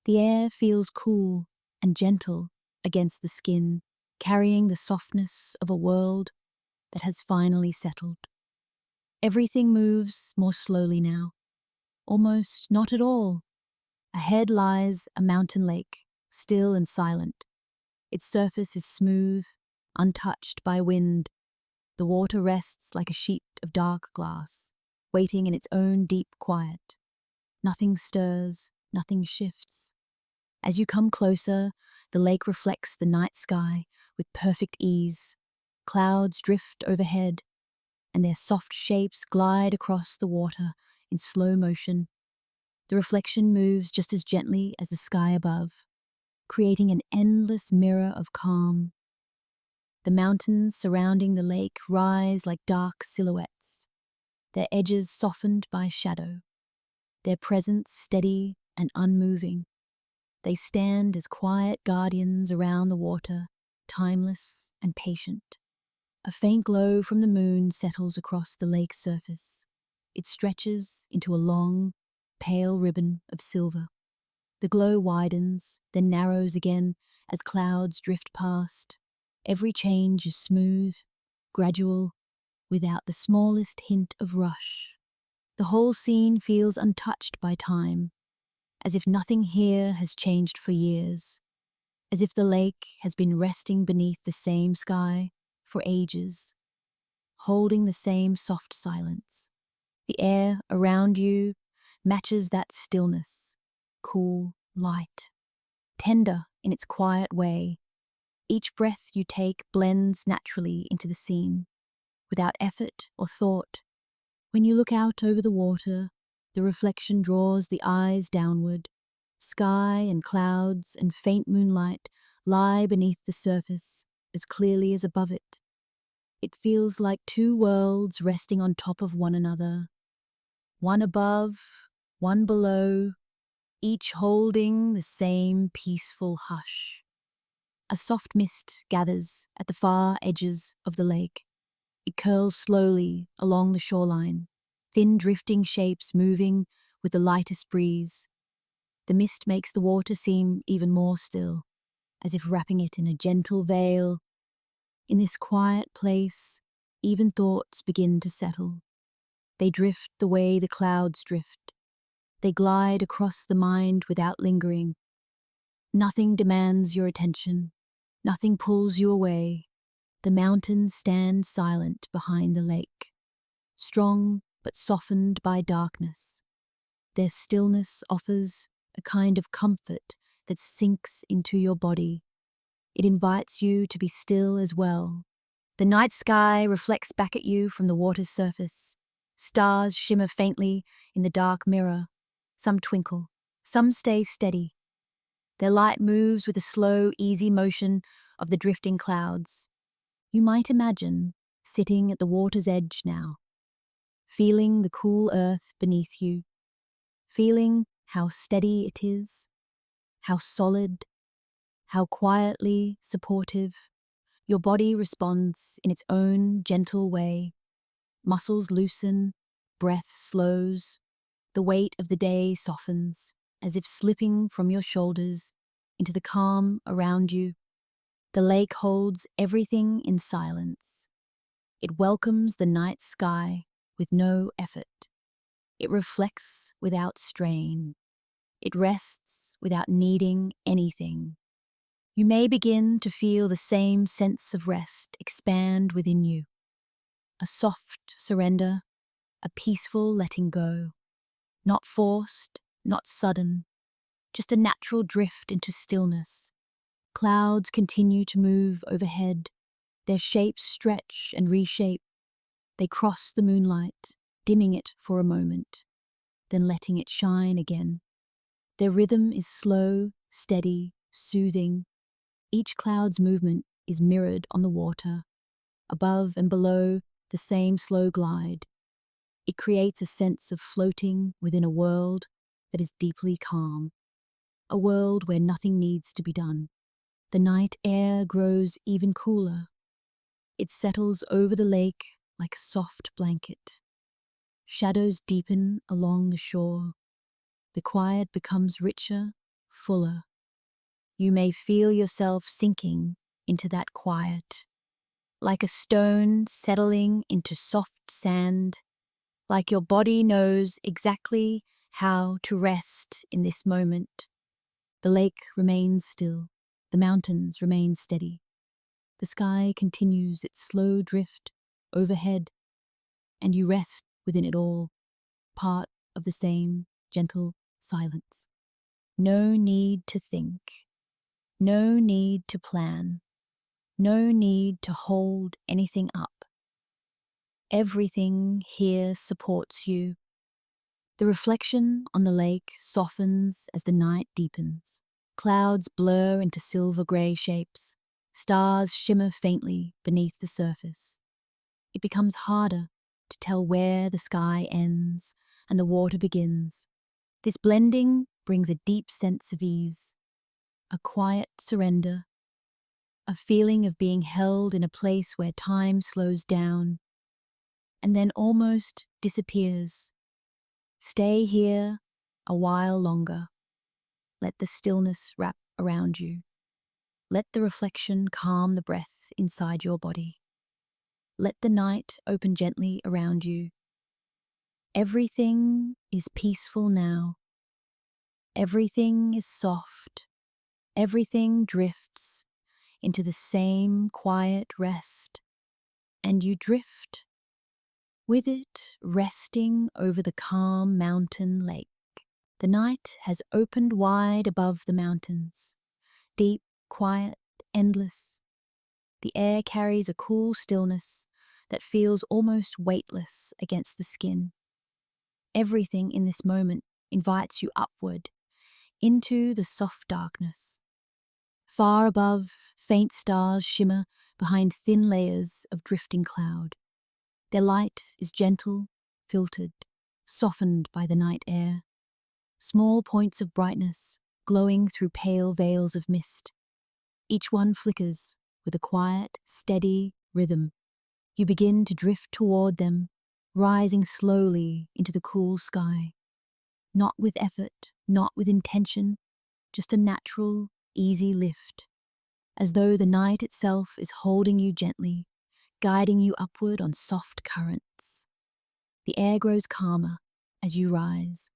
The air feels cool and gentle against the skin, carrying the softness of a world that has finally settled. Everything moves more slowly now, almost not at all. Ahead lies a mountain lake, still and silent. Its surface is smooth, untouched by wind. The water rests like a sheet of dark glass, waiting in its own deep quiet. Nothing stirs, nothing shifts. As you come closer, the lake reflects the night sky with perfect ease. Clouds drift overhead, and their soft shapes glide across the water in slow motion. The reflection moves just as gently as the sky above, creating an endless mirror of calm. The mountains surrounding the lake rise like dark silhouettes, their edges softened by shadow, their presence steady and unmoving. They stand as quiet guardians around the water, timeless and patient. A faint glow from the moon settles across the lake's surface. It stretches into a long, pale ribbon of silver. The glow widens, then narrows again as clouds drift past. Every change is smooth, gradual, without the smallest hint of rush. The whole scene feels untouched by time, as if nothing here has changed for years, as if the lake has been resting beneath the same sky for ages, holding the same soft silence. The air around you matches that stillness, cool, light, tender in its quiet way. Each breath you take blends naturally into the scene, without effort or thought. When you look out over the water, the reflection draws the eyes downward, Sky and clouds and faint moonlight lie beneath the surface as clearly as above it. It feels like two worlds resting on top of one another, one above, one below, each holding the same peaceful hush. A soft mist gathers at the far edges of the lake. It curls slowly along the shoreline, thin drifting shapes moving with the lightest breeze. The mist makes the water seem even more still, as if wrapping it in a gentle veil. In this quiet place, even thoughts begin to settle. They drift the way the clouds drift. They glide across the mind without lingering. Nothing demands your attention. Nothing pulls you away. The mountains stand silent behind the lake, strong but softened by darkness. Their stillness offers a kind of comfort that sinks into your body. It invites you to be still as well. The night sky reflects back at you from the water's surface. Stars shimmer faintly in the dark mirror. Some twinkle, some stay steady. Their light moves with the slow, easy motion of the drifting clouds. You might imagine sitting at the water's edge now, feeling the cool earth beneath you, feeling how steady it is, how solid, how quietly supportive. Your body responds in its own gentle way. Muscles loosen, breath slows, the weight of the day softens, as if slipping from your shoulders into the calm around you. The lake holds everything in silence. It welcomes the night sky with no effort. It reflects without strain. It rests without needing anything. You may begin to feel the same sense of rest expand within you. A soft surrender, a peaceful letting go. Not forced, not sudden, just a natural drift into stillness. Clouds continue to move overhead. Their shapes stretch and reshape. They cross the moonlight, dimming it for a moment, then letting it shine again. Their rhythm is slow, steady, soothing. Each cloud's movement is mirrored on the water. Above and below, the same slow glide. It creates a sense of floating within a world that is deeply calm. A world where nothing needs to be done. The night air grows even cooler. It settles over the lake like a soft blanket. Shadows deepen along the shore. The quiet becomes richer, fuller. You may feel yourself sinking into that quiet, like a stone settling into soft sand, like your body knows exactly how to rest in this moment. The lake remains still. The mountains remain steady. The sky continues its slow drift overhead, and you rest within it all, part of the same gentle silence. No need to think. No need to plan. No need to hold anything up. Everything here supports you. The reflection on the lake softens as the night deepens. Clouds blur into silver-grey shapes. Stars shimmer faintly beneath the surface. It becomes harder to tell where the sky ends and the water begins. This blending brings a deep sense of ease, a quiet surrender, a feeling of being held in a place where time slows down and then almost disappears. Stay here a while longer. Let the stillness wrap around you. Let the reflection calm the breath inside your body. Let the night open gently around you. Everything is peaceful now. Everything is soft. Everything drifts into the same quiet rest, and you drift with it, resting over the calm mountain lake. The night has opened wide above the mountains, deep, quiet, endless. The air carries a cool stillness that feels almost weightless against the skin. Everything in this moment invites you upward, into the soft darkness. Far above, faint stars shimmer behind thin layers of drifting cloud. Their light is gentle, filtered, softened by the night air. Small points of brightness glowing through pale veils of mist. Each one flickers with a quiet, steady rhythm. You begin to drift toward them, rising slowly into the cool sky. Not with effort, not with intention, just a natural, easy lift, as though the night itself is holding you gently, guiding you upward on soft currents. The air grows calmer as you rise.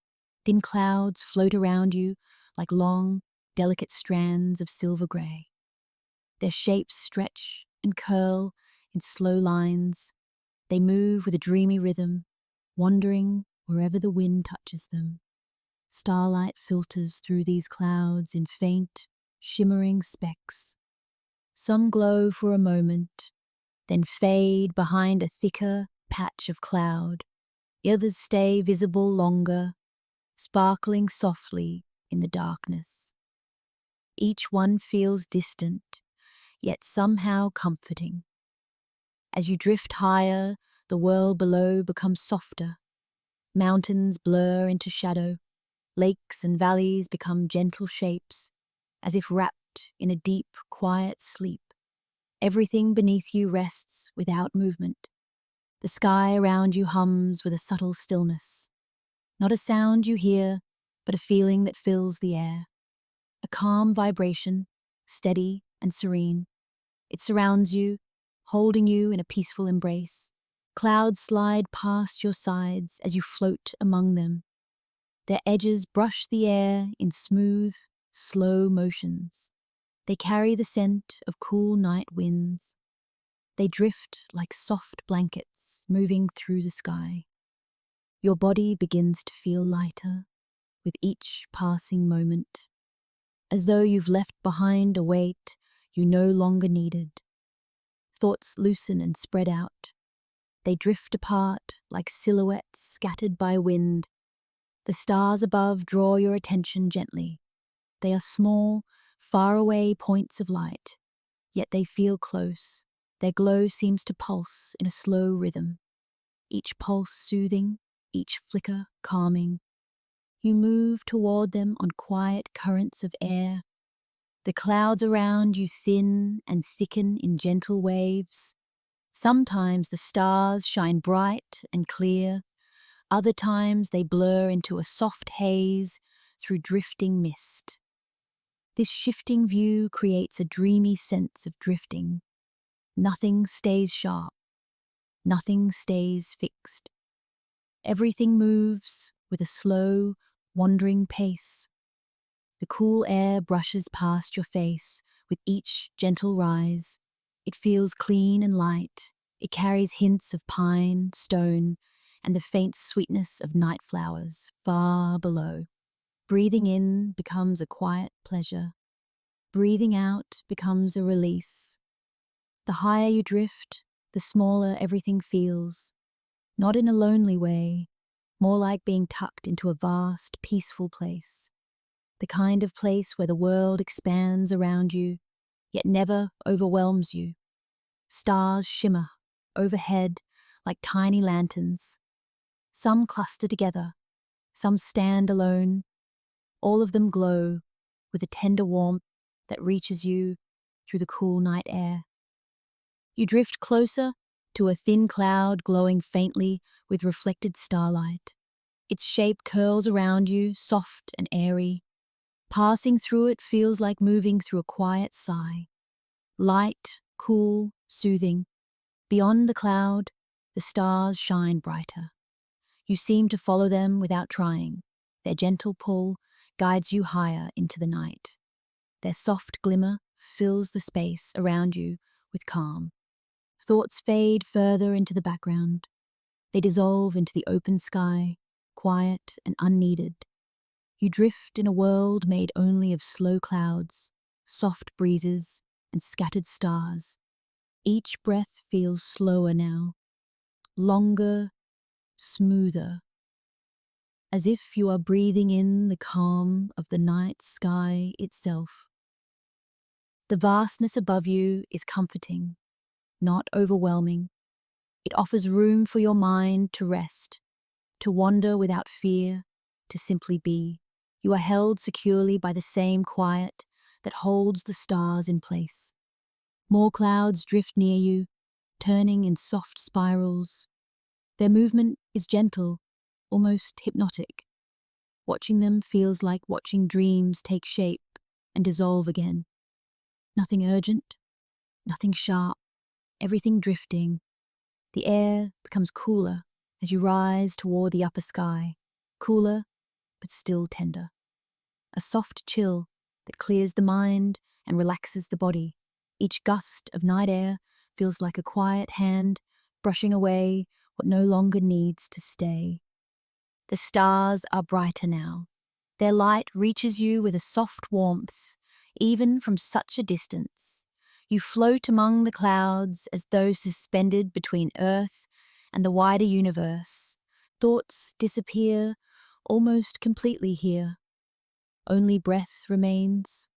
Thin clouds float around you like long, delicate strands of silver grey. Their shapes stretch and curl in slow lines. They move with a dreamy rhythm, wandering wherever the wind touches them. Starlight filters through these clouds in faint, shimmering specks. Some glow for a moment, then fade behind a thicker patch of cloud. Others stay visible longer, sparkling softly in the darkness. Each one feels distant, yet somehow comforting. As you drift higher, the world below becomes softer. Mountains blur into shadow. Lakes and valleys become gentle shapes, as if wrapped in a deep, quiet sleep. Everything beneath you rests without movement. The sky around you hums with a subtle stillness. Not a sound you hear, but a feeling that fills the air. A calm vibration, steady and serene. It surrounds you, holding you in a peaceful embrace. Clouds slide past your sides as you float among them. Their edges brush the air in smooth, slow motions. They carry the scent of cool night winds. They drift like soft blankets moving through the sky. Your body begins to feel lighter with each passing moment, as though you've left behind a weight you no longer needed. Thoughts loosen and spread out. They drift apart like silhouettes scattered by wind. The stars above draw your attention gently. They are small, faraway points of light, yet they feel close. Their glow seems to pulse in a slow rhythm, each pulse soothing, each flicker calming. You move toward them on quiet currents of air. The clouds around you thin and thicken in gentle waves. Sometimes the stars shine bright and clear. Other times they blur into a soft haze through drifting mist. This shifting view creates a dreamy sense of drifting. Nothing stays sharp. Nothing stays fixed. Everything moves with a slow, wandering pace. The cool air brushes past your face with each gentle rise. It feels clean and light. It carries hints of pine, stone, and the faint sweetness of night flowers far below. Breathing in becomes a quiet pleasure. Breathing out becomes a release. The higher you drift, the smaller everything feels. Not in a lonely way, more like being tucked into a vast, peaceful place. The kind of place where the world expands around you, yet never overwhelms you. Stars shimmer overhead like tiny lanterns. Some cluster together, some stand alone. All of them glow with a tender warmth that reaches you through the cool night air. You drift closer to a thin cloud glowing faintly with reflected starlight. Its shape curls around you, soft and airy. Passing through it feels like moving through a quiet sigh. Light, cool, soothing. Beyond the cloud, the stars shine brighter. You seem to follow them without trying. Their gentle pull guides you higher into the night. Their soft glimmer fills the space around you with calm. Thoughts fade further into the background. They dissolve into the open sky, quiet and unneeded. You drift in a world made only of slow clouds, soft breezes, and scattered stars. Each breath feels slower now, longer, smoother. as if you are breathing in the calm of the night sky itself. The vastness above you is comforting, not overwhelming. It offers room for your mind to rest, to wander without fear, to simply be. You are held securely by the same quiet that holds the stars in place. More clouds drift near you, turning in soft spirals. Their movement is gentle, almost hypnotic. Watching them feels like watching dreams take shape and dissolve again. Nothing urgent, nothing sharp, everything drifting. The air becomes cooler as you rise toward the upper sky, cooler but still tender. A soft chill that clears the mind and relaxes the body. Each gust of night air feels like a quiet hand brushing away what no longer needs to stay. The stars are brighter now. Their light reaches you with a soft warmth, even from such a distance. You float among the clouds as though suspended between Earth and the wider universe. Thoughts disappear almost completely here. Only breath remains,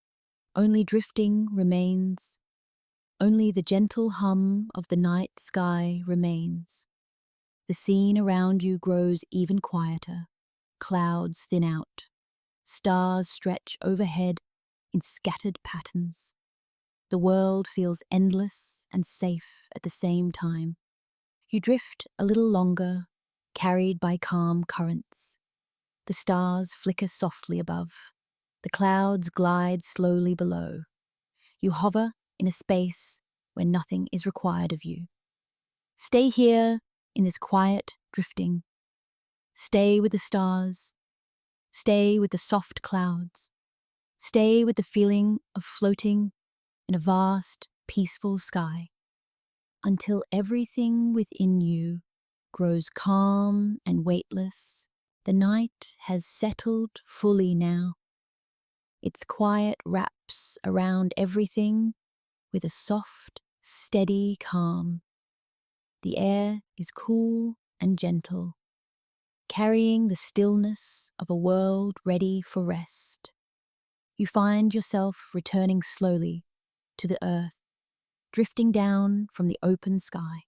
only drifting remains, only the gentle hum of the night sky remains. The scene around you grows even quieter. Clouds thin out. Stars stretch overhead in scattered patterns. The world feels endless and safe at the same time. You drift a little longer, carried by calm currents. The stars flicker softly above. The clouds glide slowly below. You hover in a space where nothing is required of you. Stay here in this quiet drifting. Stay with the stars. Stay with the soft clouds. Stay with the feeling of floating in a vast, peaceful sky, until everything within you grows calm and weightless. The night has settled fully now. Its quiet wraps around everything with a soft, steady calm. The air is cool and gentle, carrying the stillness of a world ready for rest. You find yourself returning slowly to the earth, drifting down from the open sky,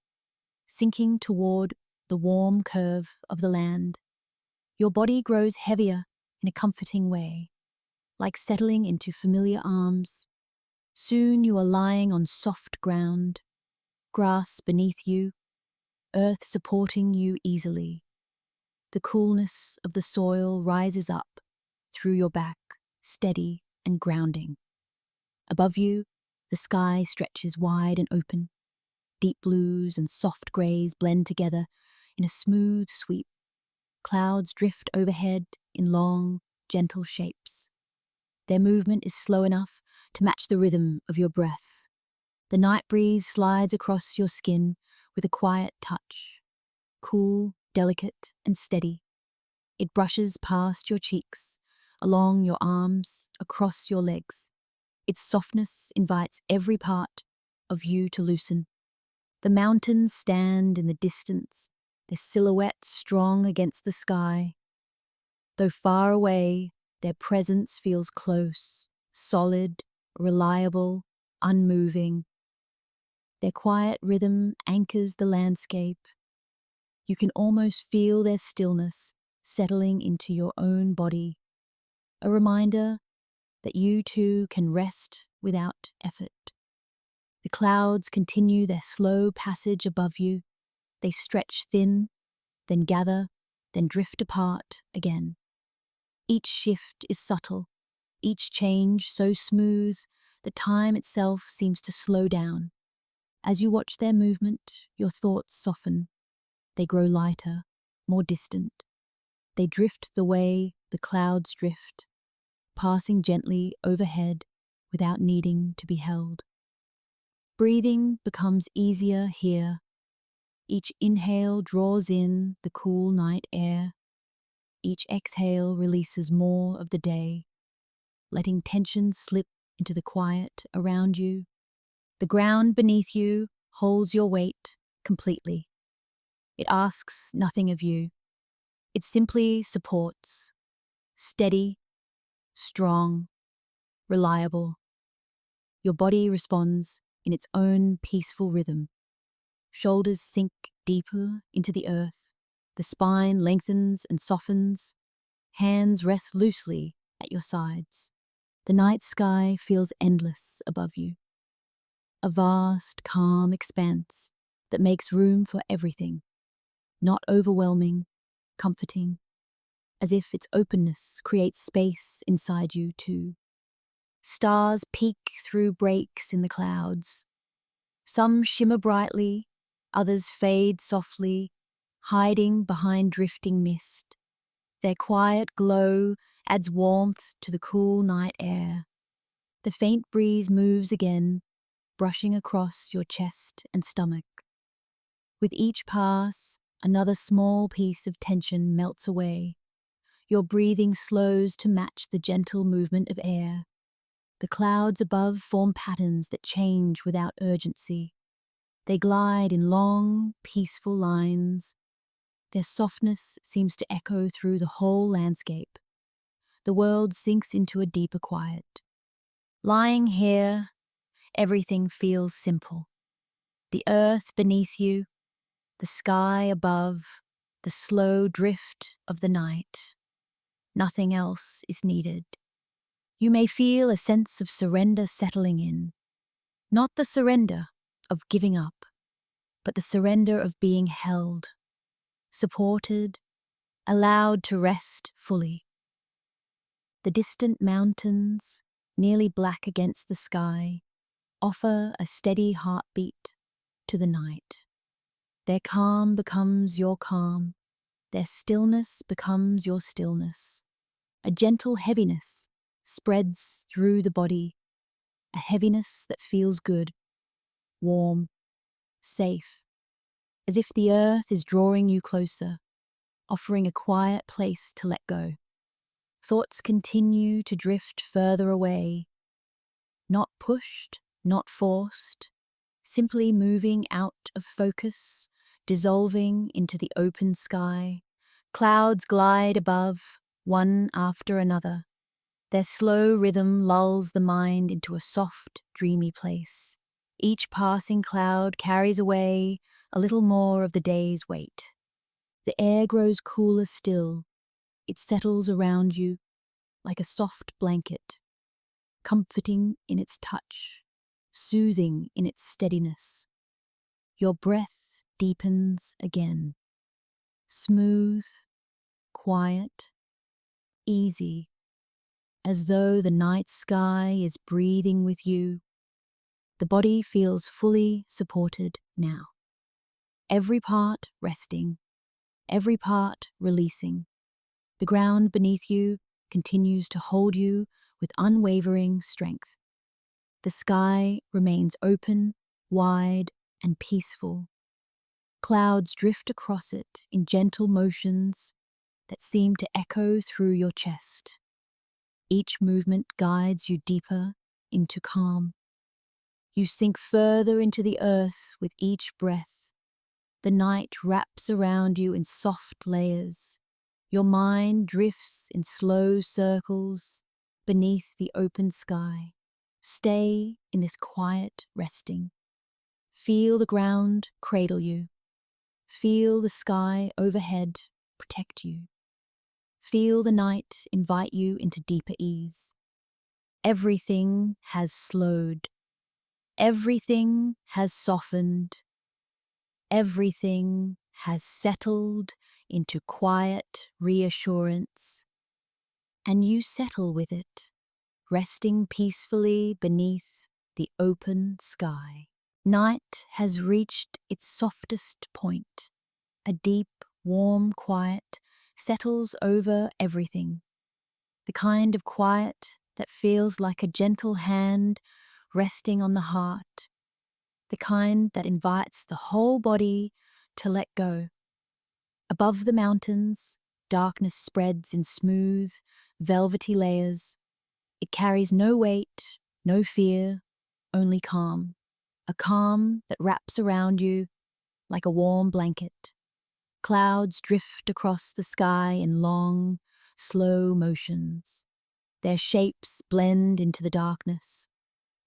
sinking toward the warm curve of the land. Your body grows heavier in a comforting way, like settling into familiar arms. Soon you are lying on soft ground, grass beneath you, earth supporting you easily. The coolness of the soil rises up through your back, steady and grounding. Above you, the sky stretches wide and open. Deep blues and soft greys blend together in a smooth sweep. Clouds drift overhead in long, gentle shapes. Their movement is slow enough to match the rhythm of your breath. The night breeze slides across your skin with a quiet touch, cool, delicate, and steady. It brushes past your cheeks, along your arms, across your legs. Its softness invites every part of you to loosen. The mountains stand in the distance, their silhouettes strong against the sky. Though far away, their presence feels close, solid, reliable, unmoving. Their quiet rhythm anchors the landscape. You can almost feel their stillness settling into your own body, a reminder that you too can rest without effort. The clouds continue their slow passage above you. They stretch thin, then gather, then drift apart again. Each shift is subtle, each change so smooth that time itself seems to slow down. As you watch their movement, your thoughts soften. They grow lighter, more distant. They drift the way the clouds drift, passing gently overhead without needing to be held. Breathing becomes easier here. Each inhale draws in the cool night air. Each exhale releases more of the day, letting tension slip into the quiet around you. The ground beneath you holds your weight completely. It asks nothing of you, It simply supports. Steady, strong, reliable. Your body responds in its own peaceful rhythm. Shoulders sink deeper into the earth. The spine lengthens and softens. Hands rest loosely at your sides. The night sky feels endless above you. A vast, calm expanse that makes room for everything. Not overwhelming, comforting, as if its openness creates space inside you too. Stars peek through breaks in the clouds. Some shimmer brightly, others fade softly, hiding behind drifting mist. Their quiet glow adds warmth to the cool night air. The faint breeze moves again, brushing across your chest and stomach. With each pass, another small piece of tension melts away. Your breathing slows to match the gentle movement of air. The clouds above form patterns that change without urgency. They glide in long, peaceful lines. Their softness seems to echo through the whole landscape. The world sinks into a deeper quiet. Lying here, everything feels simple. The earth beneath you, the sky above, the slow drift of the night. Nothing else is needed. You may feel a sense of surrender settling in. Not the surrender of giving up, but the surrender of being held, supported, allowed to rest fully. The distant mountains, nearly black against the sky, offer a steady heartbeat to the night. Their calm becomes your calm. Their stillness becomes your stillness. A gentle heaviness spreads through the body, a heaviness that feels good, warm, safe, as if the earth is drawing you closer, offering a quiet place to let go. Thoughts continue to drift further away, not pushed, not forced, simply moving out of focus, dissolving into the open sky. Clouds glide above, one after another. Their slow rhythm lulls the mind into a soft, dreamy place. Each passing cloud carries away a little more of the day's weight. The air grows cooler still. It settles around you like a soft blanket, comforting in its touch, soothing in its steadiness. Your breath deepens again. Smooth, quiet, easy, as though the night sky is breathing with you. The body feels fully supported now. Every part resting, every part releasing. The ground beneath you continues to hold you with unwavering strength. The sky remains open, wide, and peaceful. Clouds drift across it in gentle motions that seem to echo through your chest. Each movement guides you deeper into calm. You sink further into the earth with each breath. The night wraps around you in soft layers. Your mind drifts in slow circles beneath the open sky. Stay in this quiet resting. Feel the ground cradle you. Feel the sky overhead protect you. Feel the night invite you into deeper ease. Everything has slowed. Everything has softened. Everything has settled into quiet reassurance. And you settle with it, resting peacefully beneath the open sky. Night has reached its softest point. A deep, warm quiet settles over everything. The kind of quiet that feels like a gentle hand resting on the heart. The kind that invites the whole body to let go. Above the mountains, darkness spreads in smooth, velvety layers. It carries no weight, no fear, only calm. A calm that wraps around you like a warm blanket. Clouds drift across the sky in long, slow motions. Their shapes blend into the darkness,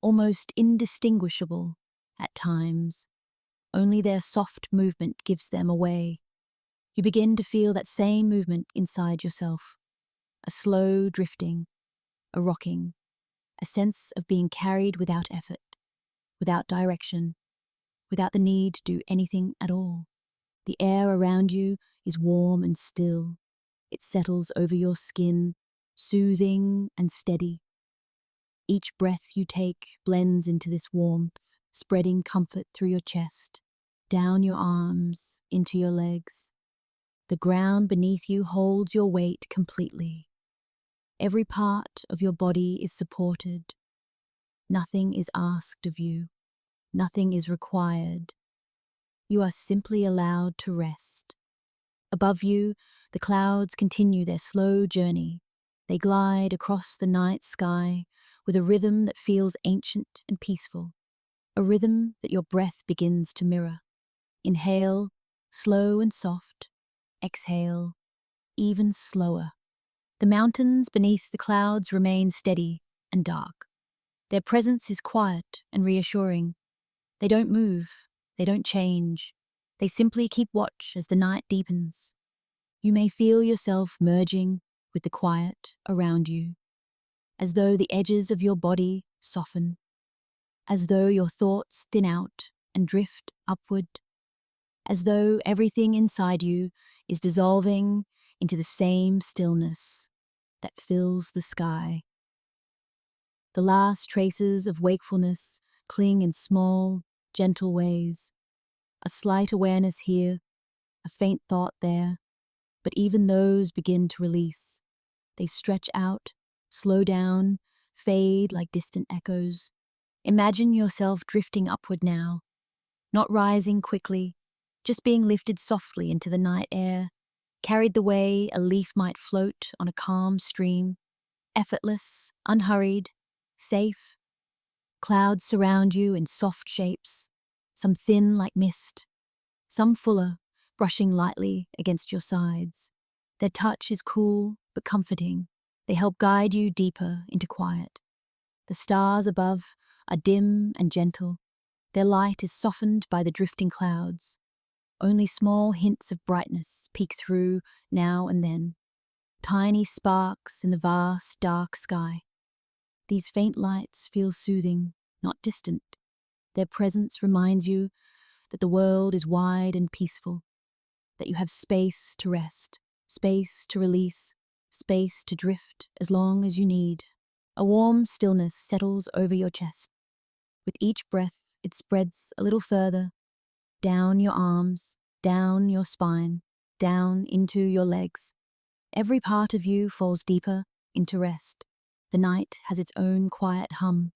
almost indistinguishable at times. Only their soft movement gives them away. You begin to feel that same movement inside yourself. A slow drifting, a rocking, a sense of being carried without effort, without direction, without the need to do anything at all. The air around you is warm and still. It settles over your skin, soothing and steady. Each breath you take blends into this warmth, spreading comfort through your chest, down your arms, into your legs. The ground beneath you holds your weight completely. Every part of your body is supported. Nothing is asked of you. Nothing is required. You are simply allowed to rest. Above you, the clouds continue their slow journey. They glide across the night sky with a rhythm that feels ancient and peaceful, a rhythm that your breath begins to mirror. Inhale, slow and soft. Exhale, even slower. The mountains beneath the clouds remain steady and dark. Their presence is quiet and reassuring. They don't move, they don't change. They simply keep watch as the night deepens. You may feel yourself merging with the quiet around you, as though the edges of your body soften, as though your thoughts thin out and drift upward, as though everything inside you is dissolving into the same stillness that fills the sky. The last traces of wakefulness cling in small, gentle ways. A slight awareness here, a faint thought there, but even those begin to release. They stretch out, slow down, fade like distant echoes. Imagine yourself drifting upward now, not rising quickly, just being lifted softly into the night air, carried the way a leaf might float on a calm stream, effortless, unhurried, safe. Clouds surround you in soft shapes, some thin like mist, some fuller, brushing lightly against your sides. Their touch is cool but comforting. They help guide you deeper into quiet. The stars above are dim and gentle. Their light is softened by the drifting clouds. Only small hints of brightness peek through now and then, tiny sparks in the vast, dark sky. These faint lights feel soothing, not distant. Their presence reminds you that the world is wide and peaceful, that you have space to rest, space to release, space to drift as long as you need. A warm stillness settles over your chest. With each breath, it spreads a little further, down your arms, down your spine, down into your legs. Every part of you falls deeper into rest. The night has its own quiet hum,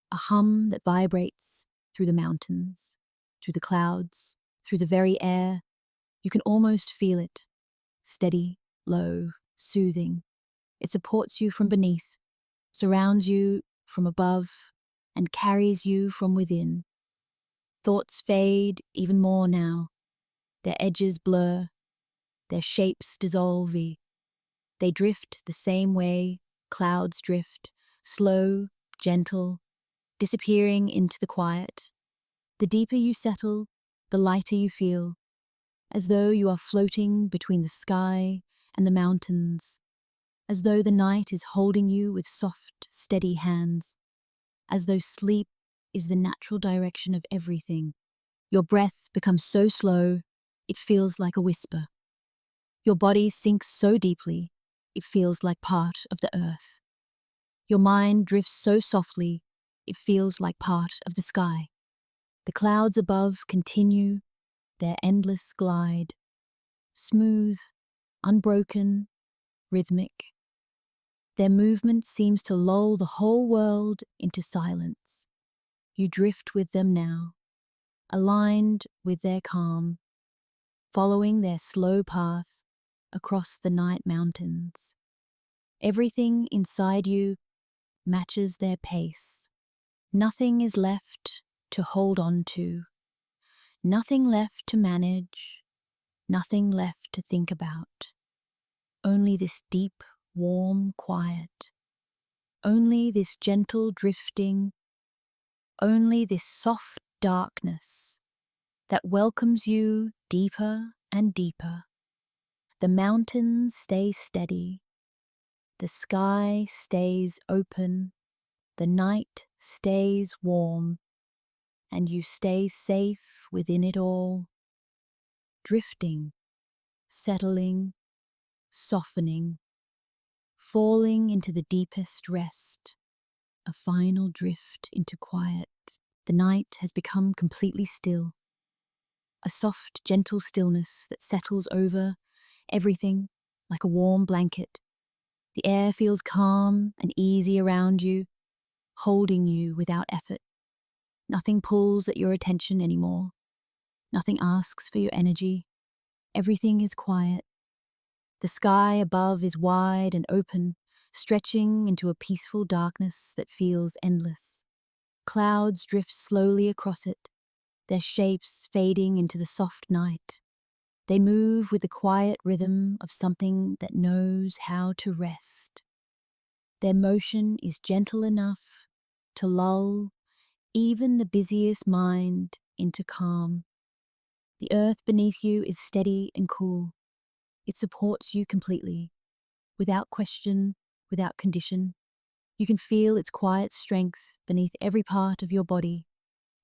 a hum that vibrates through the mountains, through the clouds, through the very air. You can almost feel it, steady, low, soothing. It supports you from beneath, surrounds you from above, and carries you from within. Thoughts fade even more now. Their edges blur, their shapes dissolve. They drift the same way clouds drift, slow, gentle, disappearing into the quiet. The deeper you settle, the lighter you feel, as though you are floating between the sky and the mountains, as though the night is holding you with soft, steady hands, as though sleep is the natural direction of everything. Your breath becomes so slow, it feels like a whisper. Your body sinks so deeply, it feels like part of the earth. Your mind drifts so softly, it feels like part of the sky. The clouds above continue their endless glide, smooth, unbroken, rhythmic. Their movement seems to lull the whole world into silence. You drift with them now, aligned with their calm, following their slow path across the night mountains. Everything inside you matches their pace. Nothing is left to hold on to, nothing left to manage, Nothing left to think about. Only this deep, warm quiet. Only this gentle drifting. Only this soft darkness that welcomes you deeper and deeper. The mountains stay steady. The sky stays open. The night stays warm. And you stay safe within it all. Drifting, settling, softening, falling into the deepest rest, a final drift into quiet. The night has become completely still, a soft, gentle stillness that settles over everything like a warm blanket. The air feels calm and easy around you, holding you without effort. Nothing pulls at your attention anymore. Nothing asks for your energy. Everything is quiet. The sky above is wide and open, stretching into a peaceful darkness that feels endless. Clouds drift slowly across it, their shapes fading into the soft night. They move with the quiet rhythm of something that knows how to rest. Their motion is gentle enough to lull even the busiest mind into calm. The earth beneath you is steady and cool. It supports you completely, without question, without condition. You can feel its quiet strength beneath every part of your body,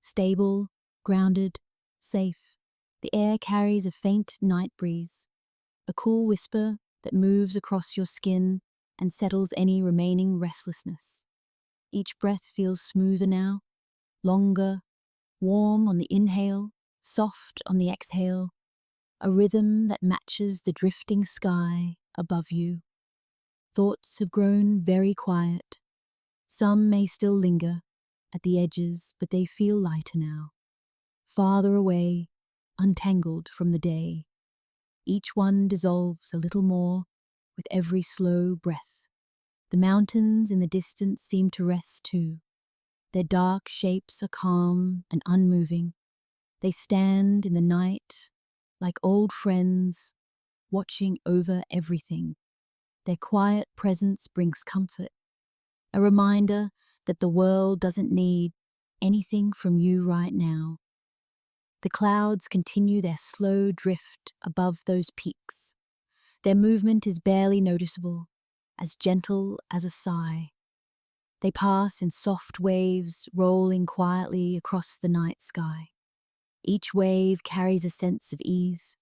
stable, grounded, safe. The air carries a faint night breeze, a cool whisper that moves across your skin and settles any remaining restlessness. Each breath feels smoother now, longer, warm on the inhale, soft on the exhale, a rhythm that matches the drifting sky above you. Thoughts have grown very quiet. Some may still linger at the edges, but they feel lighter now, farther away, untangled from the day. Each one dissolves a little more with every slow breath. The mountains in the distance seem to rest too. Their dark shapes are calm and unmoving. They stand in the night like old friends, watching over everything. Their quiet presence brings comfort, a reminder that the world doesn't need anything from you right now. The clouds continue their slow drift above those peaks. Their movement is barely noticeable, as gentle as a sigh. They pass in soft waves, rolling quietly across the night sky. Each wave carries a sense of ease.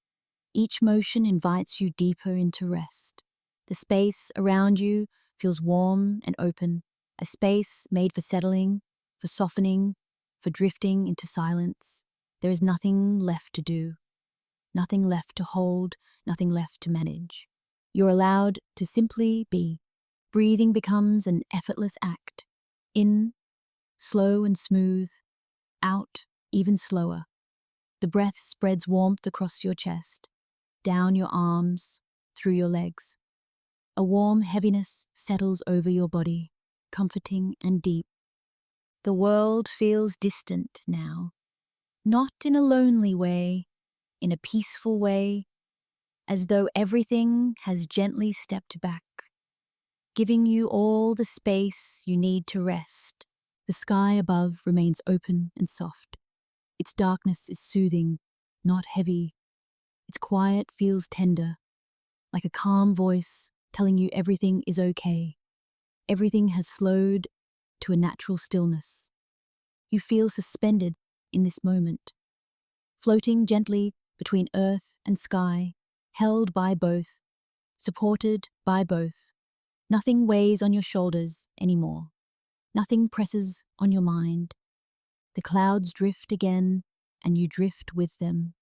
Each motion invites you deeper into rest. The space around you feels warm and open, a space made for settling, for softening, for drifting into silence. There is nothing left to do, nothing left to hold, nothing left to manage. You're allowed to simply be. Breathing becomes an effortless act. In, slow and smooth. Out, even slower. The breath spreads warmth across your chest, down your arms, through your legs. A warm heaviness settles over your body, comforting and deep. The world feels distant now, not in a lonely way, in a peaceful way, as though everything has gently stepped back, giving you all the space you need to rest. The sky above remains open and soft. Its darkness is soothing, not heavy. Its quiet feels tender, like a calm voice telling you everything is okay. Everything has slowed to a natural stillness. You feel suspended in this moment, floating gently between earth and sky, held by both, supported by both. Nothing weighs on your shoulders anymore. Nothing presses on your mind. The clouds drift again, and you drift with them.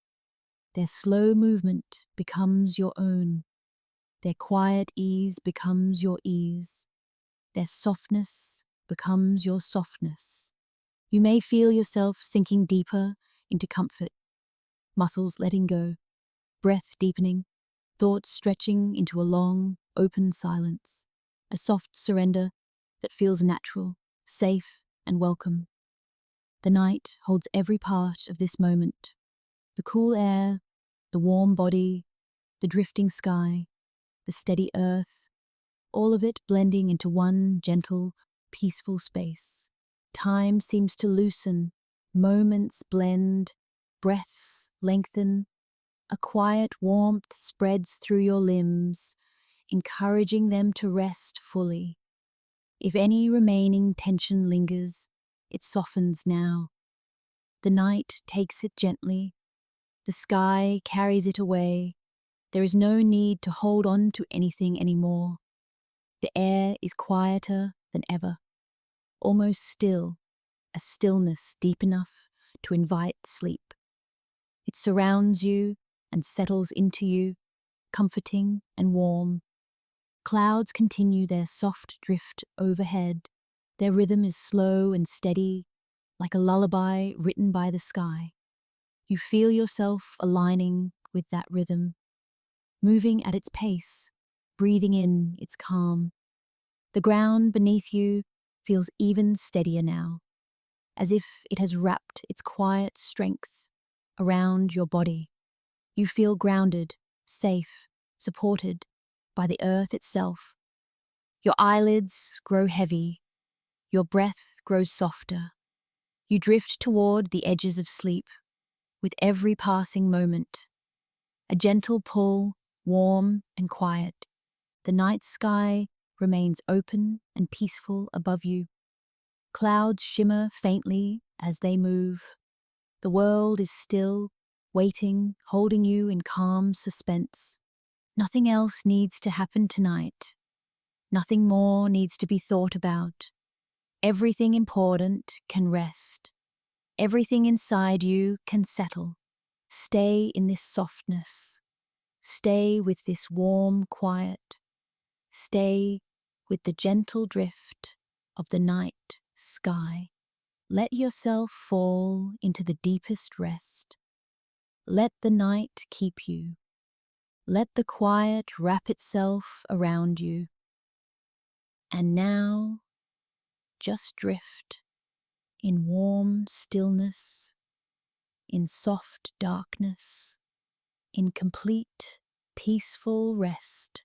Their slow movement becomes your own. Their quiet ease becomes your ease. Their softness becomes your softness. You may feel yourself sinking deeper into comfort, muscles letting go, breath deepening, thoughts stretching into a long, open silence, a soft surrender that feels natural, safe, and welcome. The night holds every part of this moment. The cool air, The warm body, the drifting sky, the steady earth, all of it blending into one gentle, peaceful space. Time seems to loosen, moments blend, breaths lengthen. A quiet warmth spreads through your limbs, encouraging them to rest fully. If any remaining tension lingers, it softens now. The night takes it gently. The sky carries it away. There is no need to hold on to anything anymore. The air is quieter than ever, almost still, a stillness deep enough to invite sleep. It surrounds you and settles into you, comforting and warm. Clouds continue their soft drift overhead. Their rhythm is slow and steady, like a lullaby written by the sky. You feel yourself aligning with that rhythm, moving at its pace, breathing in its calm. The ground beneath you feels even steadier now, as if it has wrapped its quiet strength around your body. You feel grounded, safe, supported by the earth itself. Your eyelids grow heavy, your breath grows softer. You drift toward the edges of sleep with every passing moment. A gentle pull, warm and quiet. The night sky remains open and peaceful above you. Clouds shimmer faintly as they move. The world is still, waiting, holding you in calm suspense. Nothing else needs to happen tonight. Nothing more needs to be thought about. Everything important can rest. Everything inside you can settle. Stay in this softness. Stay with this warm quiet. Stay with the gentle drift of the night sky. Let yourself fall into the deepest rest. Let the night keep you. Let the quiet wrap itself around you. And now, just drift in warm stillness, in soft darkness, in complete, peaceful rest.